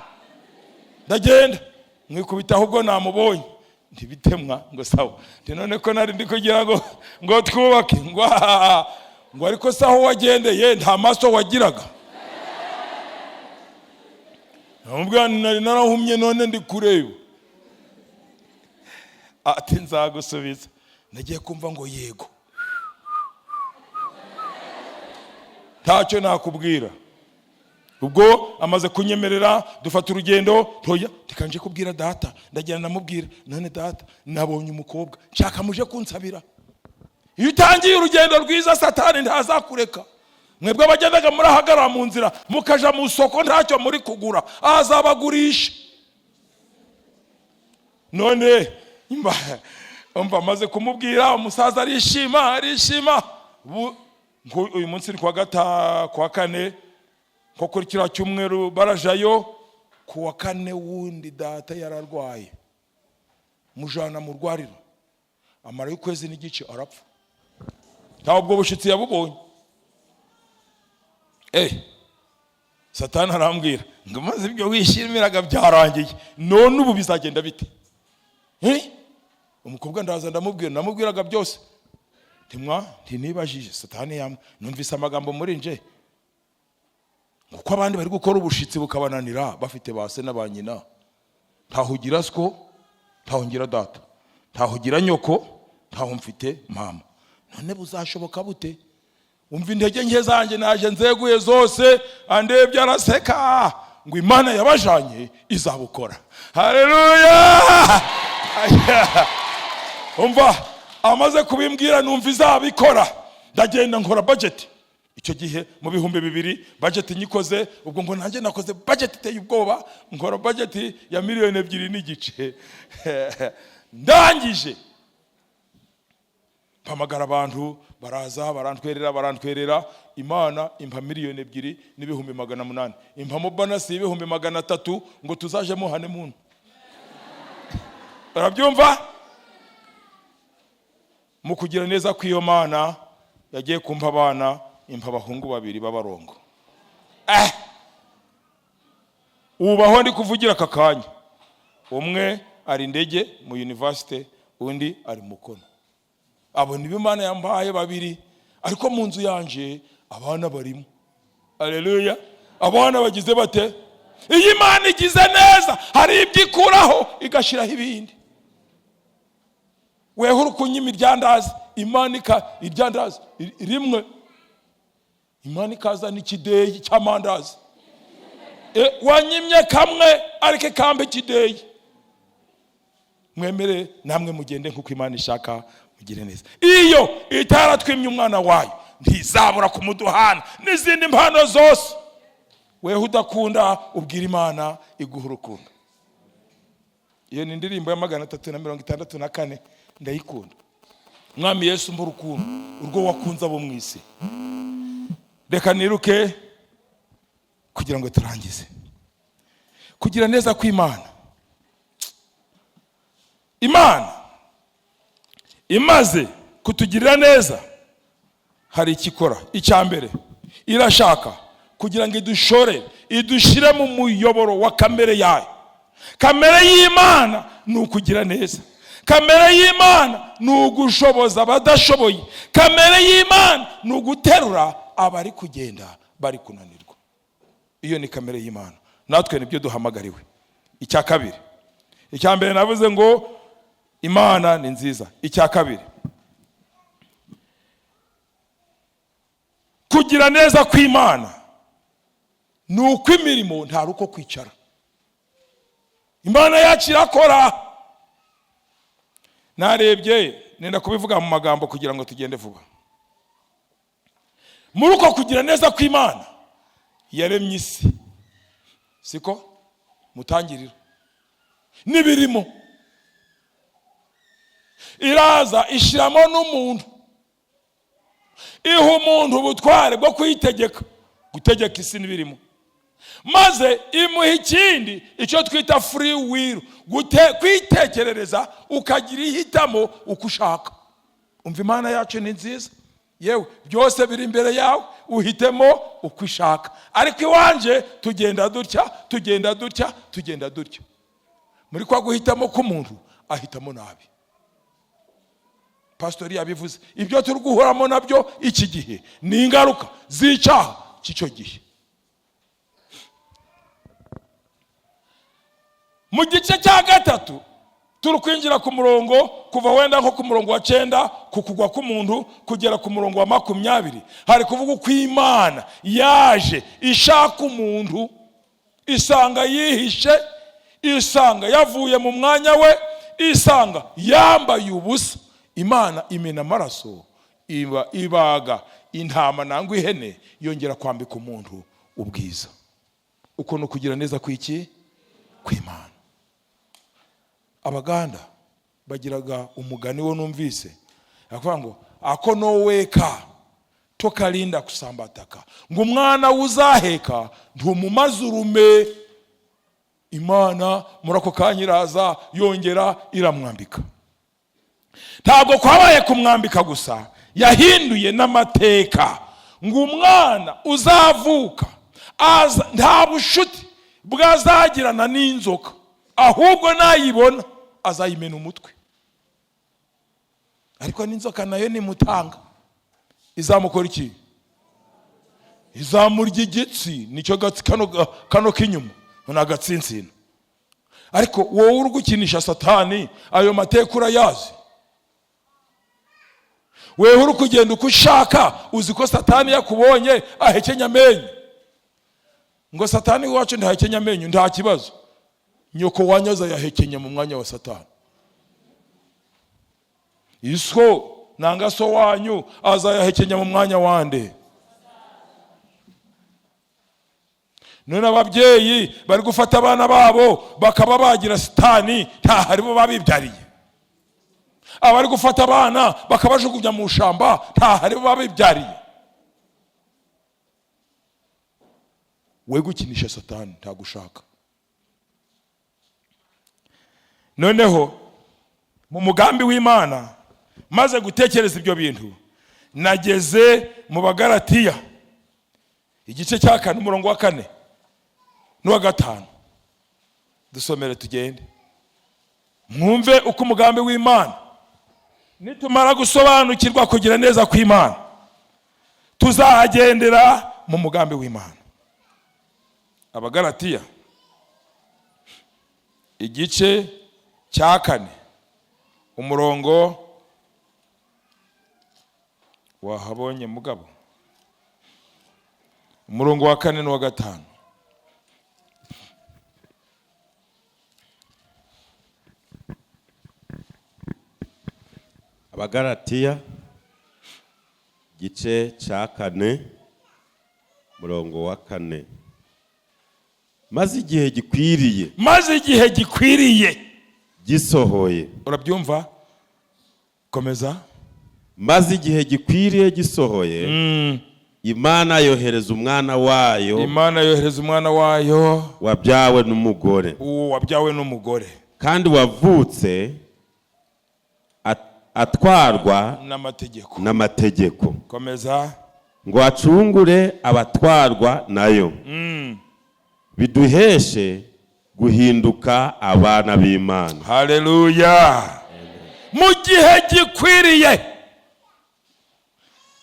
S1: Ndagenda mwikubita ahubwo namubonye ntibitemwa ngo sawa. None ko nari ndi kugira ngo twubake ngo ariko saho wagendeye nta maso wagiraga. Namubwira nari narahumye none ndi kureba. Ati nzagusubiza. Nagiye kumva ngo yego. Ntacyo nakubwira. Ubwo amaze kunyemerera dufata urugendo, toya tikanje kubwira data. Ndagira namubwira, none data nabonye umukobwa nshaka muje kunsabira. Iyo utangiye urugendo rwiza Satani ntazakureka. Mwebwe abagendaga murahagara mu nzira mukaja mu soko ntacyo muri kugura, azabagurisha. None umva amaze kumubwira, umusaza arishima. Uyu munsi ni kwa kane, ko kuri kira cyumweru barajayo. Kuwa kane wundi data yararwaye, mujana mu rwariro, amara y'ukwezi n'igice arapfa. Ntabwo bushitsi yabubonye. Satani arambwira ngo maze ibyo wishimiraga byarangiye, none ubu bizagenda bite? Umukobwa ndaza namubwiraga byose. Ntinibajije. Satani numvise amagambo muri nje, kuko abandi bari gukora ubushitsi bukabananira bafite base n'abanyina. Ntahugira sko, ntahungira data, ntahugira nyoko, ntaho mfite mama. None buzashoboka bute? Umva intege nke zanjye naje nzeguye zose, andebye araseka ngo Imana yabajanye izabukora. Haleluya! Umva amaze kubimbwira numva izabikora. Ndagenda nkora budget. Icyo gihe mu 2000 budget nyikoze, ubwo ngo nanjye nakoze budget iteye ubwoba, nkora budget ya 2.2 n'igice. Ndangije mpamagara abantu baraza barantwerera. Imana impa 2,2,800,000. Impamo bonasi 300,000 ngo tuzaje mu honeymoon. Barabyumva? Mu kugira neza kw'iyo Mana yagiye kumpa abana, impa abahungu 2 b'abarongo. Ubaho ndi kuvugira kakanya. Umwe ari Ndege mu university, undi ari Mukono. Abo ni Imana yambaye 2, ariko mu nzu yanje abana barimo. Haleluya! Abana bagize bate? Iyi Imana igize neza, hari ibyikuraho igashiraho ibindi. Weho urukunye imiryandazi, Imana iryandazi rimwe. Imana ikaza n'ikideyi cy'amandazi. Wanyimye kamwe ariko kambe kideyi. Mwemere namwe mugende nkuko Imana ishaka, mugire neza. Iyo itaratwimye umwana wayo ntizabura kumuduhana n'izindi mpano zose. Weho udakunda ubwira Imana iguha urukundo. Iyo ni indirimbo ya 364 ndayikunda. Mwami Yesu mbu rukundo urwo wakunza abo mwisi. Reka niruke kugira ngo turangize. Kugira neza kw'Imana. Imana imaze kutugirira neza, hari ikikora. Icyambere irashaka kugira ngo idushire mu muyoboro wa kamere yayo. Kamere y'Imana ni ukugira neza. kamere y'Imana ni ugushoboza abadashoboye. Kamere y'Imana ni uguterura abari kugenda bari kunanirwa. Iyo ni kamere y'Imana, natwe nibyo duhamagariwe. Icya kabiri, icya mbere navuze ngo Imana ni nziza. Icya kabiri, kugira neza kw'Imana ni uko imirimo ntari uko kwicara. Imana yacu irakora. Narebye nenda kubivuga mu magambo kugira ngo tugende vuba. Muri uko kugira neza kw'Imana yaremye isi, siko mutangirira n'ibirimo, iraza ishiramo n'umuntu, iha umuntu ubutware bwo kuyitegeka, gutegeka isi n'ibirimo, maze imuha ikindi icyo twita free will, kwitekerereza ukagira ihitamo uko ushaka. Umva Imana yacu ni nziza. Yewe byose biri imbere yawe, uhitemo uko ushaka. Ariko iwanje tugenda dutya, tugenda dutya, tugenda dutya. Muri kwa guhitamo k'umuntu ahitamo nabi. Pastori yabivuze, ibyo turi guhoramo nabyo iki gihe ni ingaruka z'icyaha cy'icyo gihe. Mu gice cya gatatu turi kwinjira ku murongo kuva wenda nko ku murongo wa 9 kukugwa k'umuntu kugera ku murongo wa 20, hari kuvuga ko Imana yaje ishaka umuntu, isanga yihishe, isanga yavuye mu mwanya we, isanga yambaye ubusa. Imana imena amaraso, ibaga intama nangwa ihene, yongera kwambika umuntu ubwiza. Uko no kugira neza kw'iki kw'Imana. Abaganda bagiraga umugani wo numvise, akavuga ngo ako noweka tokalinda kusambataka, ngo umwana uzaheka ntumumazurume. Imana murako kanyiraza yongera iramwambika. Ntabwo kwabaye kumwambika gusa, yahinduye n'amateka, ngo umwana uzavuka nta bushuti bwazagirana n'inzoka, ahubwo nayibona azayimena umutwe. Ariko n'inzoka nayo nimutanga izamukora iki? Izamurya igitsi, nicyo gatsi kano k'inyuma n'agatsinsino. Ariko wowe uri gukinisha Satani ayo mateka urayazi. Wewe uri kugenda uko ushaka, uzi ko Satani yakubonye ahekenya amenyo. Ngo Satani wacu ntahekenya amenyo, nta kibazo. Nyoko wanyoza yahekenya mu mwanya wa Satani. Iso nanga so wanyu azayahekenya mu mwanya wande. None ababyeyi bari gufata abana babo bakaba bagira Satani, nta haribo babibyariye. Abari gufata abana bakabajugunya mu shamba, nta haribo babibyariye. We gukinisha Satani nta gushaka. Noneho mu mugambi w'Imana maze gutekereza ibyo bintu, nageze mu Bagalatiya igice cya 4 umurongo wa 4 n'uwa 5. Dusomere tugende mwumve uko umugambi w'Imana. Nitumara gusobanukirwa kugira neza kw'Imana, tuzahagendera mu mugambi w'Imana. Abagalatiya igice cya 4 umurongo wahabonye mugabo, umurongo wa 4 n'uwa 5.
S2: Abagalatiya gice cya 4 murongo wa 4. Maze igihe gikwiriye gisohoye.
S1: Urabyumva? Komeza.
S2: Maze igihe gikwiriye gisohoye, Imana yohereza umwana wayo, wabyawe n'umugore, kandi wavutse atwarwa n'amategeko.
S1: Komeza.
S2: Ngo acungure abatwarwa nayo, biduheshe guhinduka abana b'Imana.
S1: Haleluya. mu gihe gikwiriye.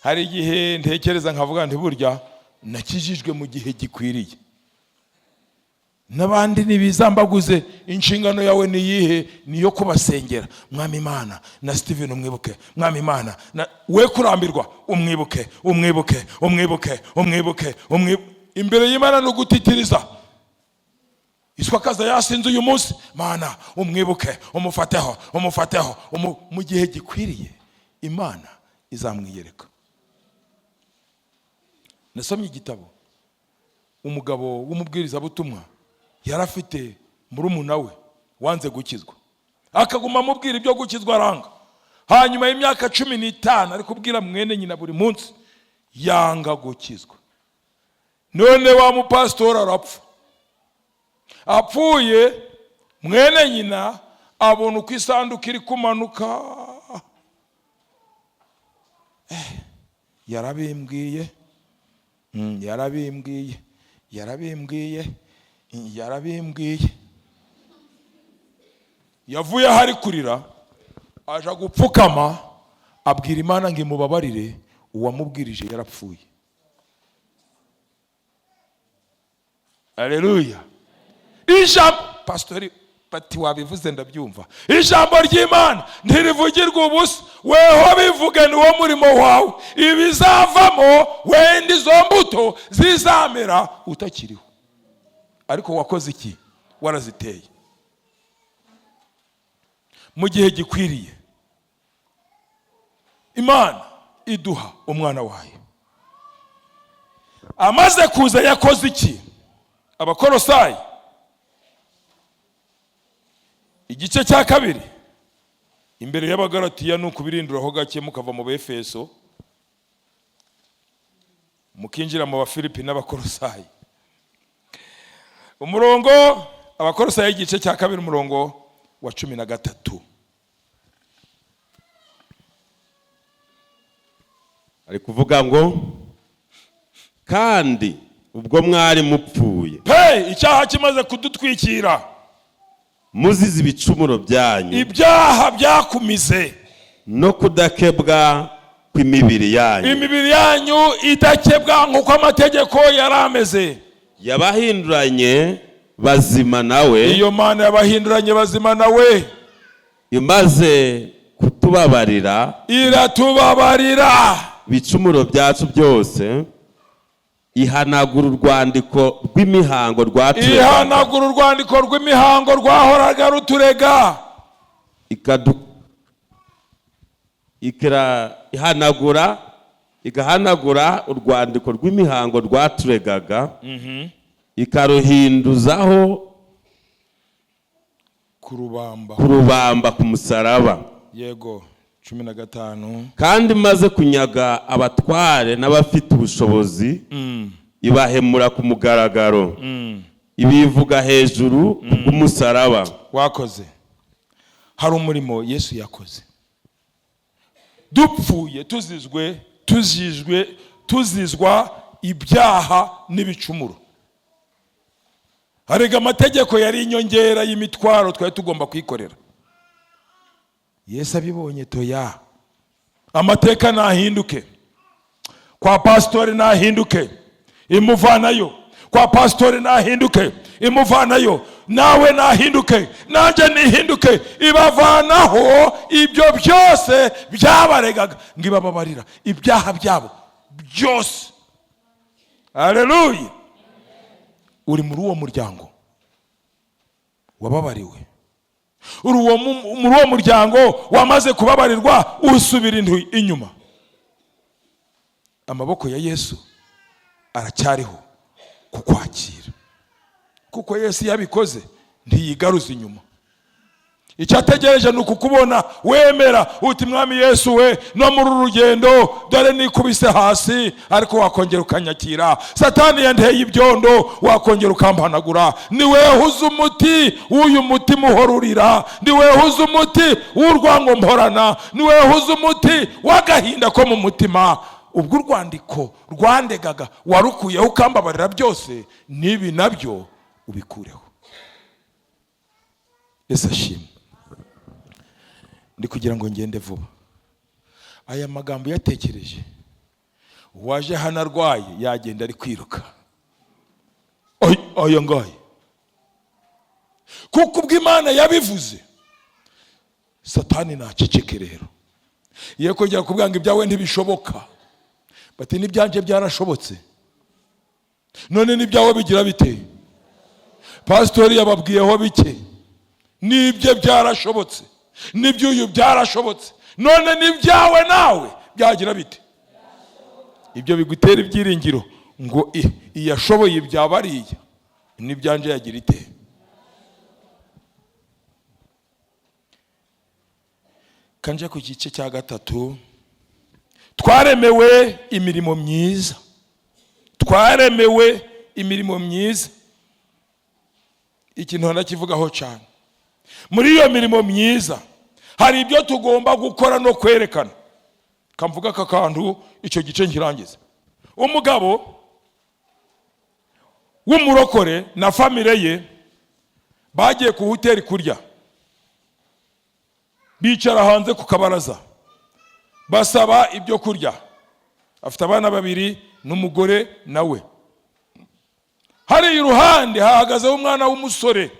S1: Hari igihe ntekereza nkavuga nti burya nakijijwe mu gihe gikwiriye. N'abandi nibizambaguze, inshingano yawe ni yihe? Niyo kubasengera. Mwami Imana na Steven umwibuke, Mwami Imana we kurambirwa, umwibuke umwibuke umwibuke umwibuke imbere y'Imana no gutitiriza. Iswakaza yasinze uyu munsi, Mana umwibuke umufateho umufateho. Mu gihe gikwiriye Imana izamwiyereka. Nasomye igitabo, umugabo w'umubwiriza butumwa yarafite murumuna we wanze gukizwa, akaguma amubwira ibyo gukizwa aranga. Hanyuma y'imyaka 15 ari kubwira mwene nyina buri munsi, yanga gukizwa. None wa mupastori arapfa. Apfuye mwene nyina abona uko isanduku iri kumanuka. Yarabimbwiye yavuye hari kurira, aja gupfukama abwira Imana ngo imubabarire, uwamubwirije yarapfuye. Haleluya. Ijambo pastori bati wabivuze ndabyumva. Ijambo ry'Imana ntirivugirwa ubusa, weho bivuge ni wo murimo wawe. Ibizavamo wenda izo mbuto zizamera utakiriho. Ariko wakoze iki? Waraziteye. Mu gihe gikwiriye Imana iduha umwana wayo. Amaze kuza yakoze iki? Abakolosayi igice cya 2 imbere y'Abagalatiya nuko birinduraho gake mukava mu Befeso mukinjira mu Bafilipi n'Abakolosayi. Umurongo Abakolosayi igice cya 2 umurongo wa 13.
S2: ari kuvuga ngo kandi ubwo mwari mupfuye,
S1: icyaha kimaze kudutwikira,
S2: muzize ibicumuro byanyu,
S1: ibyaha byakumize,
S2: no kudakebwa kw'imibiri yanyu,
S1: imibiri yanyu idakebwa nk'uko amategeko yarameze.
S2: Yabahinduranye bazima nawe,
S1: iyo Mana yabahinduranye bazima nawe,
S2: imaze kutubabarira,
S1: iratubabarira
S2: ibicumuro byacu byose, ihanagura urwandiko rw'imihango rwaturegaga,
S1: ihanagura urwandiko rw'imihango rwahoraga ruturega,
S2: igahanagura urwandiko rw'imihango rwaturegaga, ikaruhinduzaho kurubamba ku musaraba.
S1: Yego 15.
S2: Kandi maze kunyaga abatware n'abafite ubushobozi, ibahemura ku mugaragaro, ibivuga hejuru bw'umusaraba.
S1: Wakoze. Hari umurimo Yesu yakoze. Dupfuye tuzizwa ibyaha n'ibicumuro. Harega amategeko yari inyongera y'imitwaro twari tugomba kwikorera. Yesu abibonye toya, amateka nahinduke, kwa pastori nahinduke, imuvanayo, kwa pastori nahinduke, imuvanayo, nawe nahinduke, nanje nihinduke, ibavanaho ibyo byose byabaregaga, ngibababarira ibyaha byabo byose. Haleluya. Uri muri uwo muryango wababariwe, uri muri uwo muryango wamaze kubabarirwa, usubira inyuma. Amaboko ya Yesu aracyariho kukwakira, kuko Yesu yabikoze ntiyigaruza inyuma. Icyategereje nuko kubona wemera uti Mwami Yesu we, no muri rugendo dore nikubise hasi, ariko wakongera ukanyakira. Satani yanteye ibyondo, wakongera ukampanagura. Niwe huza umuti uyu mutima uhorurira, niwe huza umuti w'urwango mporana, niwe huza umuti w'agahinda ko mu mutima. Ubwo urwandiko rwandegaga warukuyeho ukambabarira byose, nibi nabyo ubikureho. Yesu ashimwe. ndi kugira ngo ngende vuba. Aya magambo yatekereje, waje hano arwaye yagenda ari kwiruka. Oya ngaye, kuko ubwo Imana yabivuze, Satani naceceke rero. Iyo kongera kubwanga ibyawe ntibishoboka, bati n'ibyanje byarashobotse, none n'ibyawe bigira bite? Pastori yababwiyeho bike, nibye byarashobotse, n'ibyuyu byarashobotse, none n'ibyawe nawe byagira bite? Ibyo bigutera ibyiringiro ngo iyashoboye ibyabariye, n'ibyanje yagira ite? Kanje ku gice cya gatatu, twaremewe imirimo myiza. Twaremewe imirimo myiza. Ikintu ndakivugaho cyane. Muri iyo mirimo myiza hari ibyo tugomba gukora no kwerekana. Kamvuga kakantu icyo gice nkirangiza. Umugabo w'umurokore na famire ye bagiye ku hoteli kurya. Bicara hanze ku kabaraza, basaba ibyo kurya. Afite abana babiri n'umugore nawe. Hari iruhande hahagaze umwana w'umusore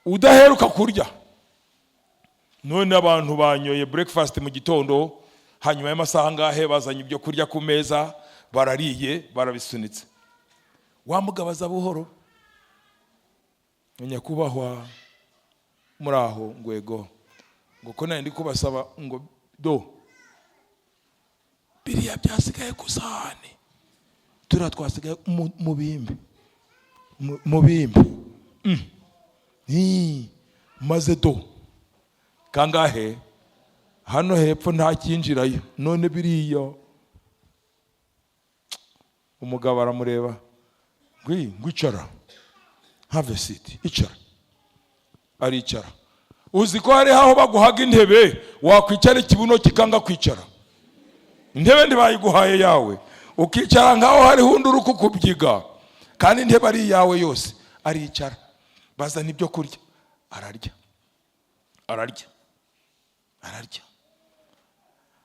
S1: udaheruka kurya. None abantu banyoye breakfast mu gitondo, hanyuma y'amasaha ngahe bazanye ibyo kurya ku meza, barariye, barabisunitse. Wamugabaza buhoro, nyakubahwa muraho, ngwego ngo ko nandi kubasaba ngo do biriya byasigaye ku sahani, twasigaye mu bimbi, mu bimbi. Maze do kangahe hano hepfo nta kinjirayo, none biriya. Umugabo aramureba, ngwicara, have a seat, icara. Aricara. Uzi ko hari aho baguhaga intebe wakwicara ikibuno kikanga kwicara. Intebe ndibayiguhaye yawe, ukicara ngaho hari hunduru kukubyiga, kandi intebe ari yawe yose. Aricara, bazana ibyo kurya, ararya.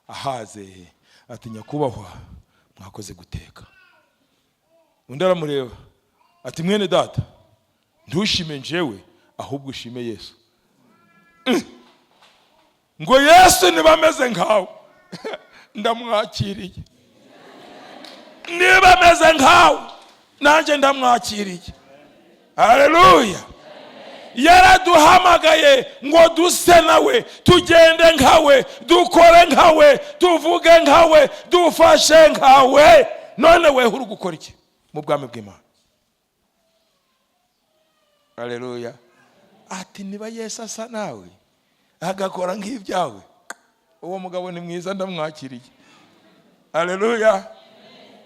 S1: Ahaze ati nyakubahwa mwakoze guteka. Undi aramureba ati mwene data, ntushime njewe ahubwo ushime Yesu. Ngo Yesu niba ameze nkawe ndamwakiriye, niba ameze nkawe nanjye ndamwakiriye. Haleluya. Yaraduhamagaye ngo duse nawe, tugende nkawe, dukore nkawe, tuvuge nkawe, dufashe nkawe. None wewe uri gukora iki mu bwami bw'Imana? Haleluya. Ati niba Yesu asa nawe agakora nk'ibyawe, uwo mugabo ni mwiza, ndamwakiriye. Haleluya.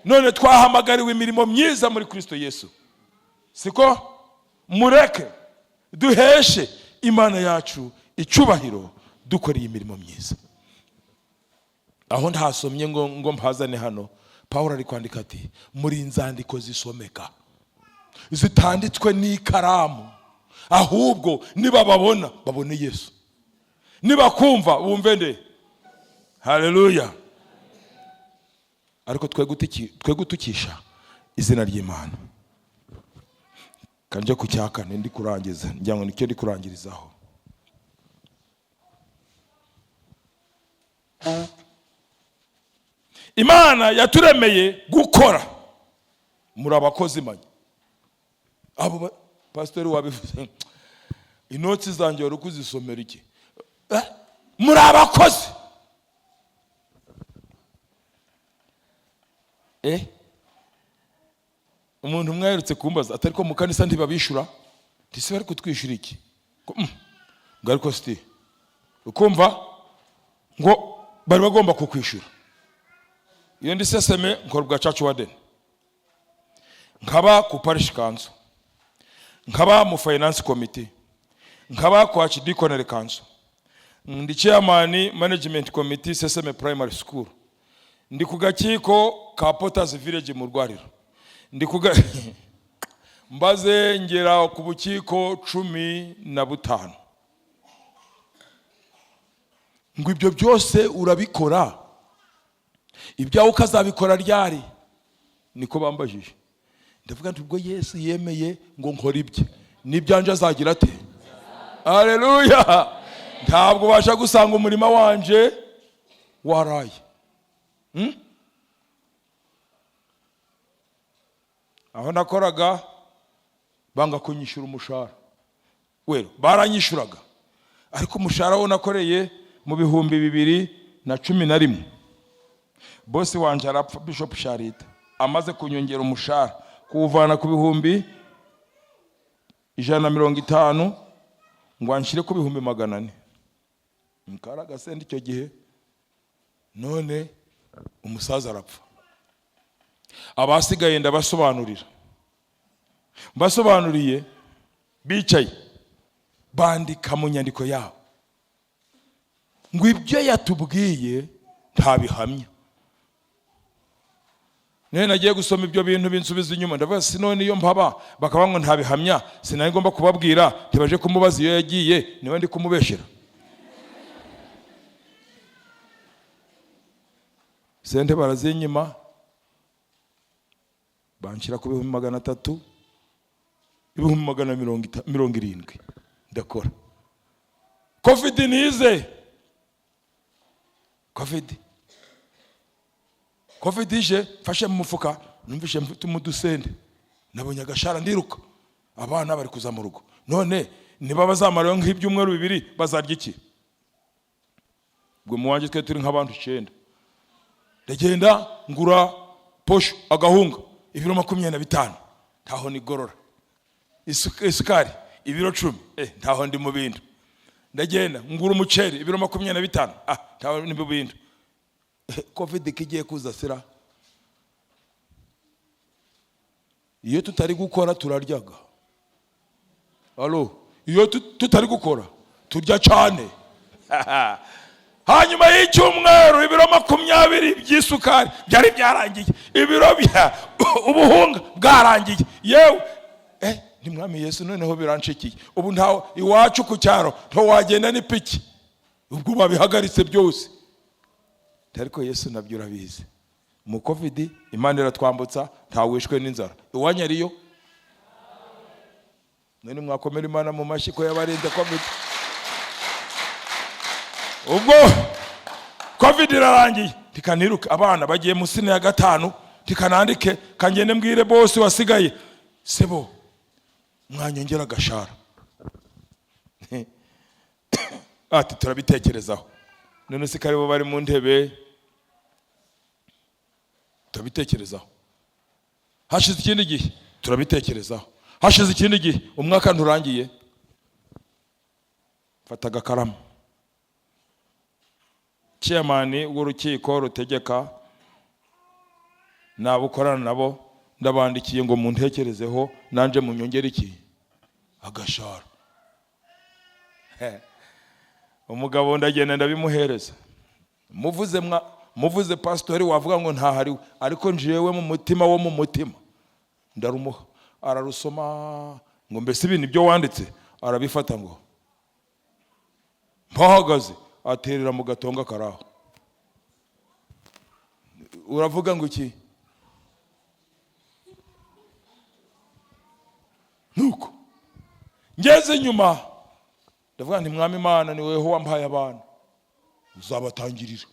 S1: None twahamagariwe imirimo myiza muri Kristo Yesu, siko? Mureke duheshe Imana yacu icyubahiro dukora iyi mirimo myiza. Aho ntasomye ngo mpazane hano, Pawulo ari kwandika ati muri inzandiko zisomeka, zitanditswe n'ikaramu, ahubwo niba babona babone Yesu, niba kumva bumve nde. Haleluya. Ariko twe gutukisha izina ry'Imana. Kanje ku cyakane ndi kurangiza, njya ngo nicyo ndi kurangirizaho. Imana yaturemeye gukora. Muri abakozi manye. Abo pastori wabivuze, inoti zanjye wari kuzisomera iki? Muri abakozi. Umuntu mwaherutse kumbaza atari ko mu kanisa ntibabishura, ndise bari kutwishyura iki? Ngo ariko sti ukumva ngo bari bagomba kukwishyura. Iyo ndi seseme nkora bwa church warden, nkaba ku parish council, nkaba mu finance committee, nkaba ku archdeaconry council, ndi chairman management committee seseme primary school, ndi ku gakiko ka Potters village mu Rwariro, ndi mbaze ngera ku bukiko 15. ngo ibyo byose urabikora, ibyawe ukazabikora ryari? Niko bambajije. Ndavuga nti ubwo Yesu yemeye ngo nkora ibye, n'ibyanje azagira ate? Haleluya. Ntabwo ubasha gusanga umurima wanje waraye. Aho nakoraga banga kunyishura umushahara. Wero baranyishuraga, ariko umushahara wo nakoreye mu 2011 bosi wanje arapfa, Bishop Sharita amaze kunyongera umushahara kuwuvana ku 150 ngo anshire ku 400. Mukaraga sende icyo gihe, none umusaza arapfa. Abasigaye ndabasobanurira, mbasobanuriye bicaye bandika mu nyandiko yabo ngo ibyo yatubwiye ntabihamya. None nagiye gusoma ibyo bintu binsubiza inyuma, ndavuga sinone iyo mpaba bakaba ngo ntabihamya, sinari ngomba kubabwira ntibaje kumubaza iyo yagiye niwe ndi kumubeshera. Sente barazinyima banshira ku 300, 770 ndakora. Covid nize, Covid ije fashe mu mufuka, numvishe mfite umudusende, nabonye agashara ndiruka, abana bari kuza mu rugo. None niba bazamara nk'ibyumweru 2 bazarya iki? Gwe mu wanje twe turi nk'abantu 9. Ndagenda ngura posho agahunga ibiro 25, ntaho nigorora. Isukari ibiro 10, ntaho ndi mu bintu. Ndagenda ngura umuceri ibiro 25, ntaho ndi mu bintu. Covid kigiye kuza sira. Iyo tutari gukora turaryaga. Allo, iyo tutari gukora turya cyane. Hanyuma y'icyumweru ibiro 20 by'isukari byari byarangiye, ibiro bya ubuhunga bwarangiye. Yewe ni mwami Yesu, noneho biranshikiye. Ubu ntaho iwacu ku cyaro nto wagenda n'ipiki, ubwo babihagaritse byose. Ariko Yesu nabyo urabizi, mu Covid Imana iratwambutsa, ntawishwe n'inzara. Iwanya ariyo none mwakomera Imana mu mashyi ko yabarinze Covid. Ubwo Covid irarangiye, tikaniruka abana bagiye mu sine ya 5, tikanandike kangende mbwire bose wasigaye, sebo mwanyongera agashara. Ati turabitekerezaho. None sikari bo bari mu ntebe, turabitekerezaho. Hashize ikindi gihe turabitekerezaho. Hashize ikindi gihe umwaka nturangiye, fata agakaramu. Chairman w'urukiko rutegeka nabukorana nabo, ndabandikiye ngo muntekerezeho nanje munyongera iki? Agashara. Umugabo ndagenda ndabimuhereza. Muvuze pastori wavuga ngo ntahari, ariko njewe mu mutima wo mu mutima ndarumuha. Ararusoma ngo mbese ibintu byo wanditse, arabifata ngo mpahagaze aterera mu gatonga karaho. Uravuga ngo iki? Nuko ngeze nyuma ndavuga nti mwami Imana ni weho wampaye abana, uzabatangirira.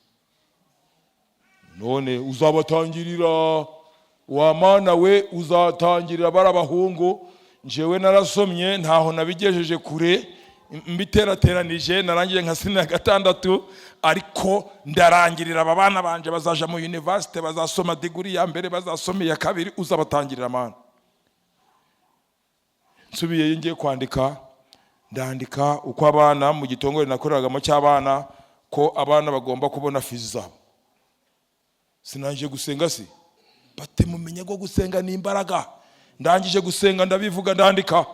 S1: None uzabatangirira, wa Mana we uzatangirira barabahungu. Njewe narasomye ntaho nabigejeje kure, mbiterateranije narangije nka sine ya 6, ariko ndarangirira aba bana banje bazaja mu university, bazasoma degree ya mbere, bazasoma ya 2, uzabatangirira Mana. Nsubiye ngiye kwandika, ndandika uko abana mu gitongore nakoreragamo cy'abana ko abana bagomba kubona fizi zabo. Sinanje gusenga si bate mumenye go gusenga ni imbaraga. Ndangije gusenga ndabivuga, ndandika,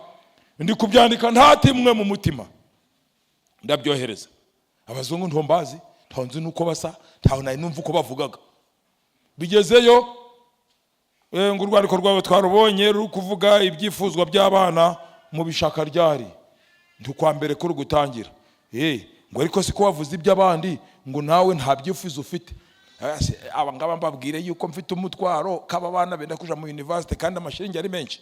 S1: ndi kubyandika ntatimwe mu mutima, ndabyohereza. Abazungu ntombazi, ntonzi nuko basa, ntaho nayi numva uko bavugaga. Bigezeyo ngo urwariko rwabo twarubonye ruri kuvuga ibyifuzwa by'abana mu bishaka ryari ntukwambere kuri gutangira. ngo ariko siko wavuze iby'abandi ngo nawe nta byifuzo ufite. Aba ngaba mbabwire yuko mfite umutwaro kaba bana benda kuja mu university kandi amashiringi ari menshi.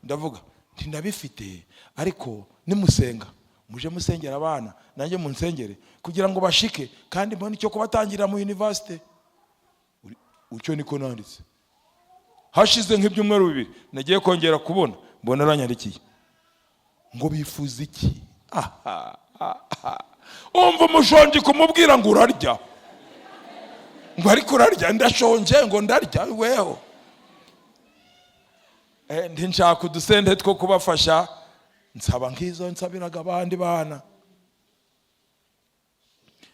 S1: Ndavuga nti ndabifite, ariko nimusenga muje musengera abana nanjye munsengere kugira ngo bashike kandi mbone icyo kubatangira mu university. Ucyo niko nanditse. Hashize nk'ibyumweru bibiri nagiye kongera kubona mbona aranyarikiye ngo bifuza iki. Umva umushonji kumubwira ngo urarya, ngo ariko urarya, ndashonje ngo ndarya weho. Ndi nshaka udusente two kubafasha, nsaba nkizo nsabiraga abandi bana.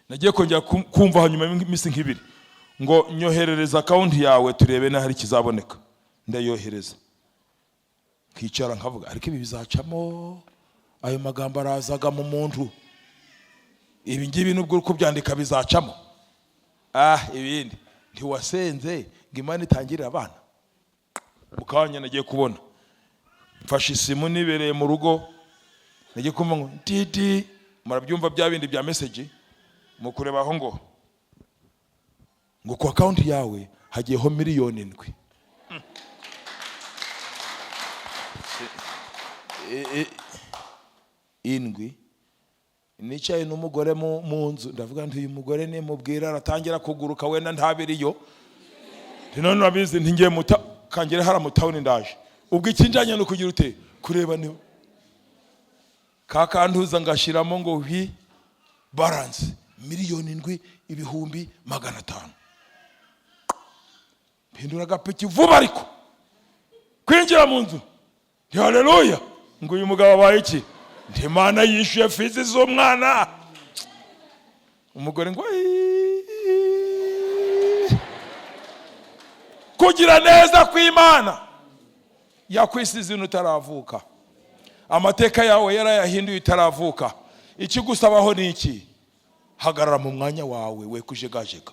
S1: Nagiye kongera kumva hanyuma y'imisi nk'ibiri ngo nyoherereza account yawe turebe na hari kizaboneka. Ndayohereza nkicara nkavuga ariko ibi bizacamo, ayo magambo arazaga mu muntu, ibi ngibi nubwo uko byandika bizacamo. Ibindi ntiwasenze ngo Imana itangirire abana. Mukanya nagiye kubona mfashe isimu nibereye mu rugo, nagiye kumva ngo titi, murabyumva bya bindi bya message mu kurebaho ngo ku account yawe hagiyeho miliyoni 7. Indwi nicaye n'umugore mu nzu, ndavuga nti uyu mugore ni mubwira aratangira kuguruka wenda ntabiriyo. None abizi ntingiye kangere hara mu town ndaje. Ubwo ikinjanye no kugira ute kureba ni kakanduza ngashiramo ngo balance miliyoni 7,500. Mpindura agapiki vuba ariko kwinjira mu nzu. Haleluya! Ngo uyu mugabo abaye iki? Imana yishuye fizi z'umwana. Umugore ngo kugira neza kw'Imana yakwisize utaravuka, amateka yawe yarayahinduye utaravuka. Ikigusabaho ni iki? Hagarara mu mwanya wawe we kujegajega.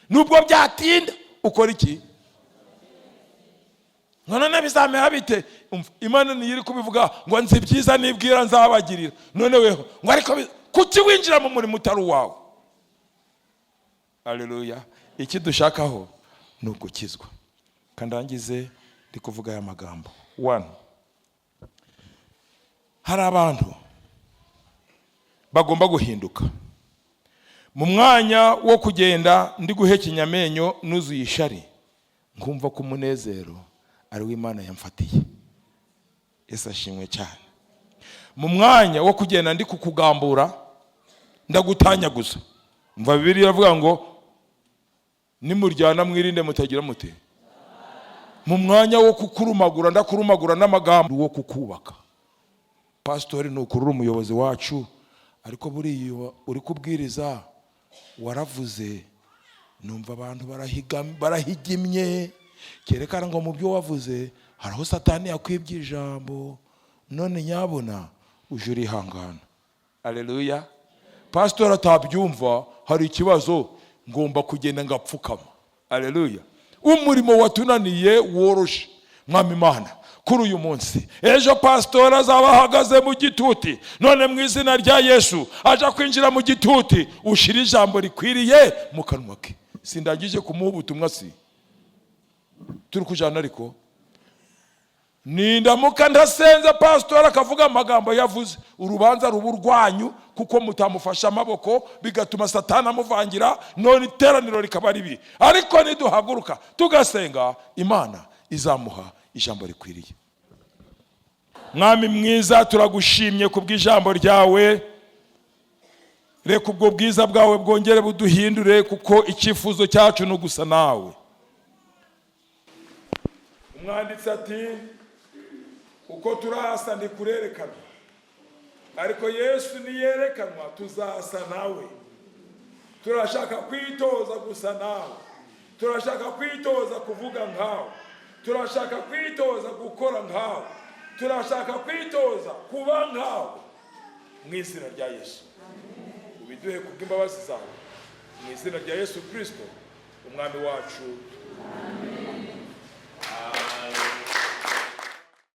S1: Nubwo byatinda ukora iki? None bizamera bite? Imana niyiri kubivuga ngo nzi byiza nibwira nzabagirira. None weho ngo ariko kuki winjira mu murimo utari wawe? Haleluya! Iki dushakaho ni ugukizwa. Kandangize ndi kuvuga aya magambo. 1. Hari abantu bagomba guhinduka. Mu mwanya wo kugenda ndi guhekenya amenyo nuzuye ishari, nkumva ko umunezero ari w'Imana yamfatiye. Yesu ashimwe cyane. Mu mwanya wo kugenda ndi kukugambura ndagutanyaguza, umva Bibiliya iravuga ngo nimuryana mwirinde mutagira mute. Mu mwanya wo kukurumagura ndakurumagura n'amagambo wo kukubaka. Pastor ni ukurura umuyobozi wacu, ariko buriya uri kubwiriza waravuze, numva abantu barahigimye, kerekana ngo mu byo wavuze hariho Satani yakwibye ijambo, none nyabona uje urihangana. Haleluya! Pastor atabyumva hari ikibazo, ngomba kugenda ngapfukama. Haleluya! Umurimo watunaniye woroshe Mwami Imana kuri uyu munsi. Ejo pastor azabahagaze mu gituti, none mu izina rya Yesu aja kwinjira mu gituti, ushira ijambo rikwiriye mu kanwa ke. Sindagije kumuha ubutumwa si turi kujana, ariko nindamuka ndasenza pastor akavuga amagambo yavuze, urubanza ruburwanyu kuko mutamufasha amaboko, bigatuma Satani amuvangira, none iteraniro rikaba ribi. Ariko niduhaguruka tugasenga, Imana izamuha ijambo rikwiriye. Mwami mwiza, turagushimye kubw'ijambo ryawe. Reka ubwo bwiza bwawe bwongere buduhindure, kuko icyifuzo cyacu no gusa nawe. Umwanditsi ati uko turasa ndi kurerekana, ariko Yesu niyerekanwa tuzasa nawe. Turashaka kwitoza gusa nawe, turashaka kwitoza kuvuga nkawe, turashaka kwitoza gukora nkawe, turashaka kwitoza kuba nkawe. Mu izina rya Yesu ubiduhe kubw'imbabazi zawe, mu izina rya Yesu Kristo umwami wacu. Amen.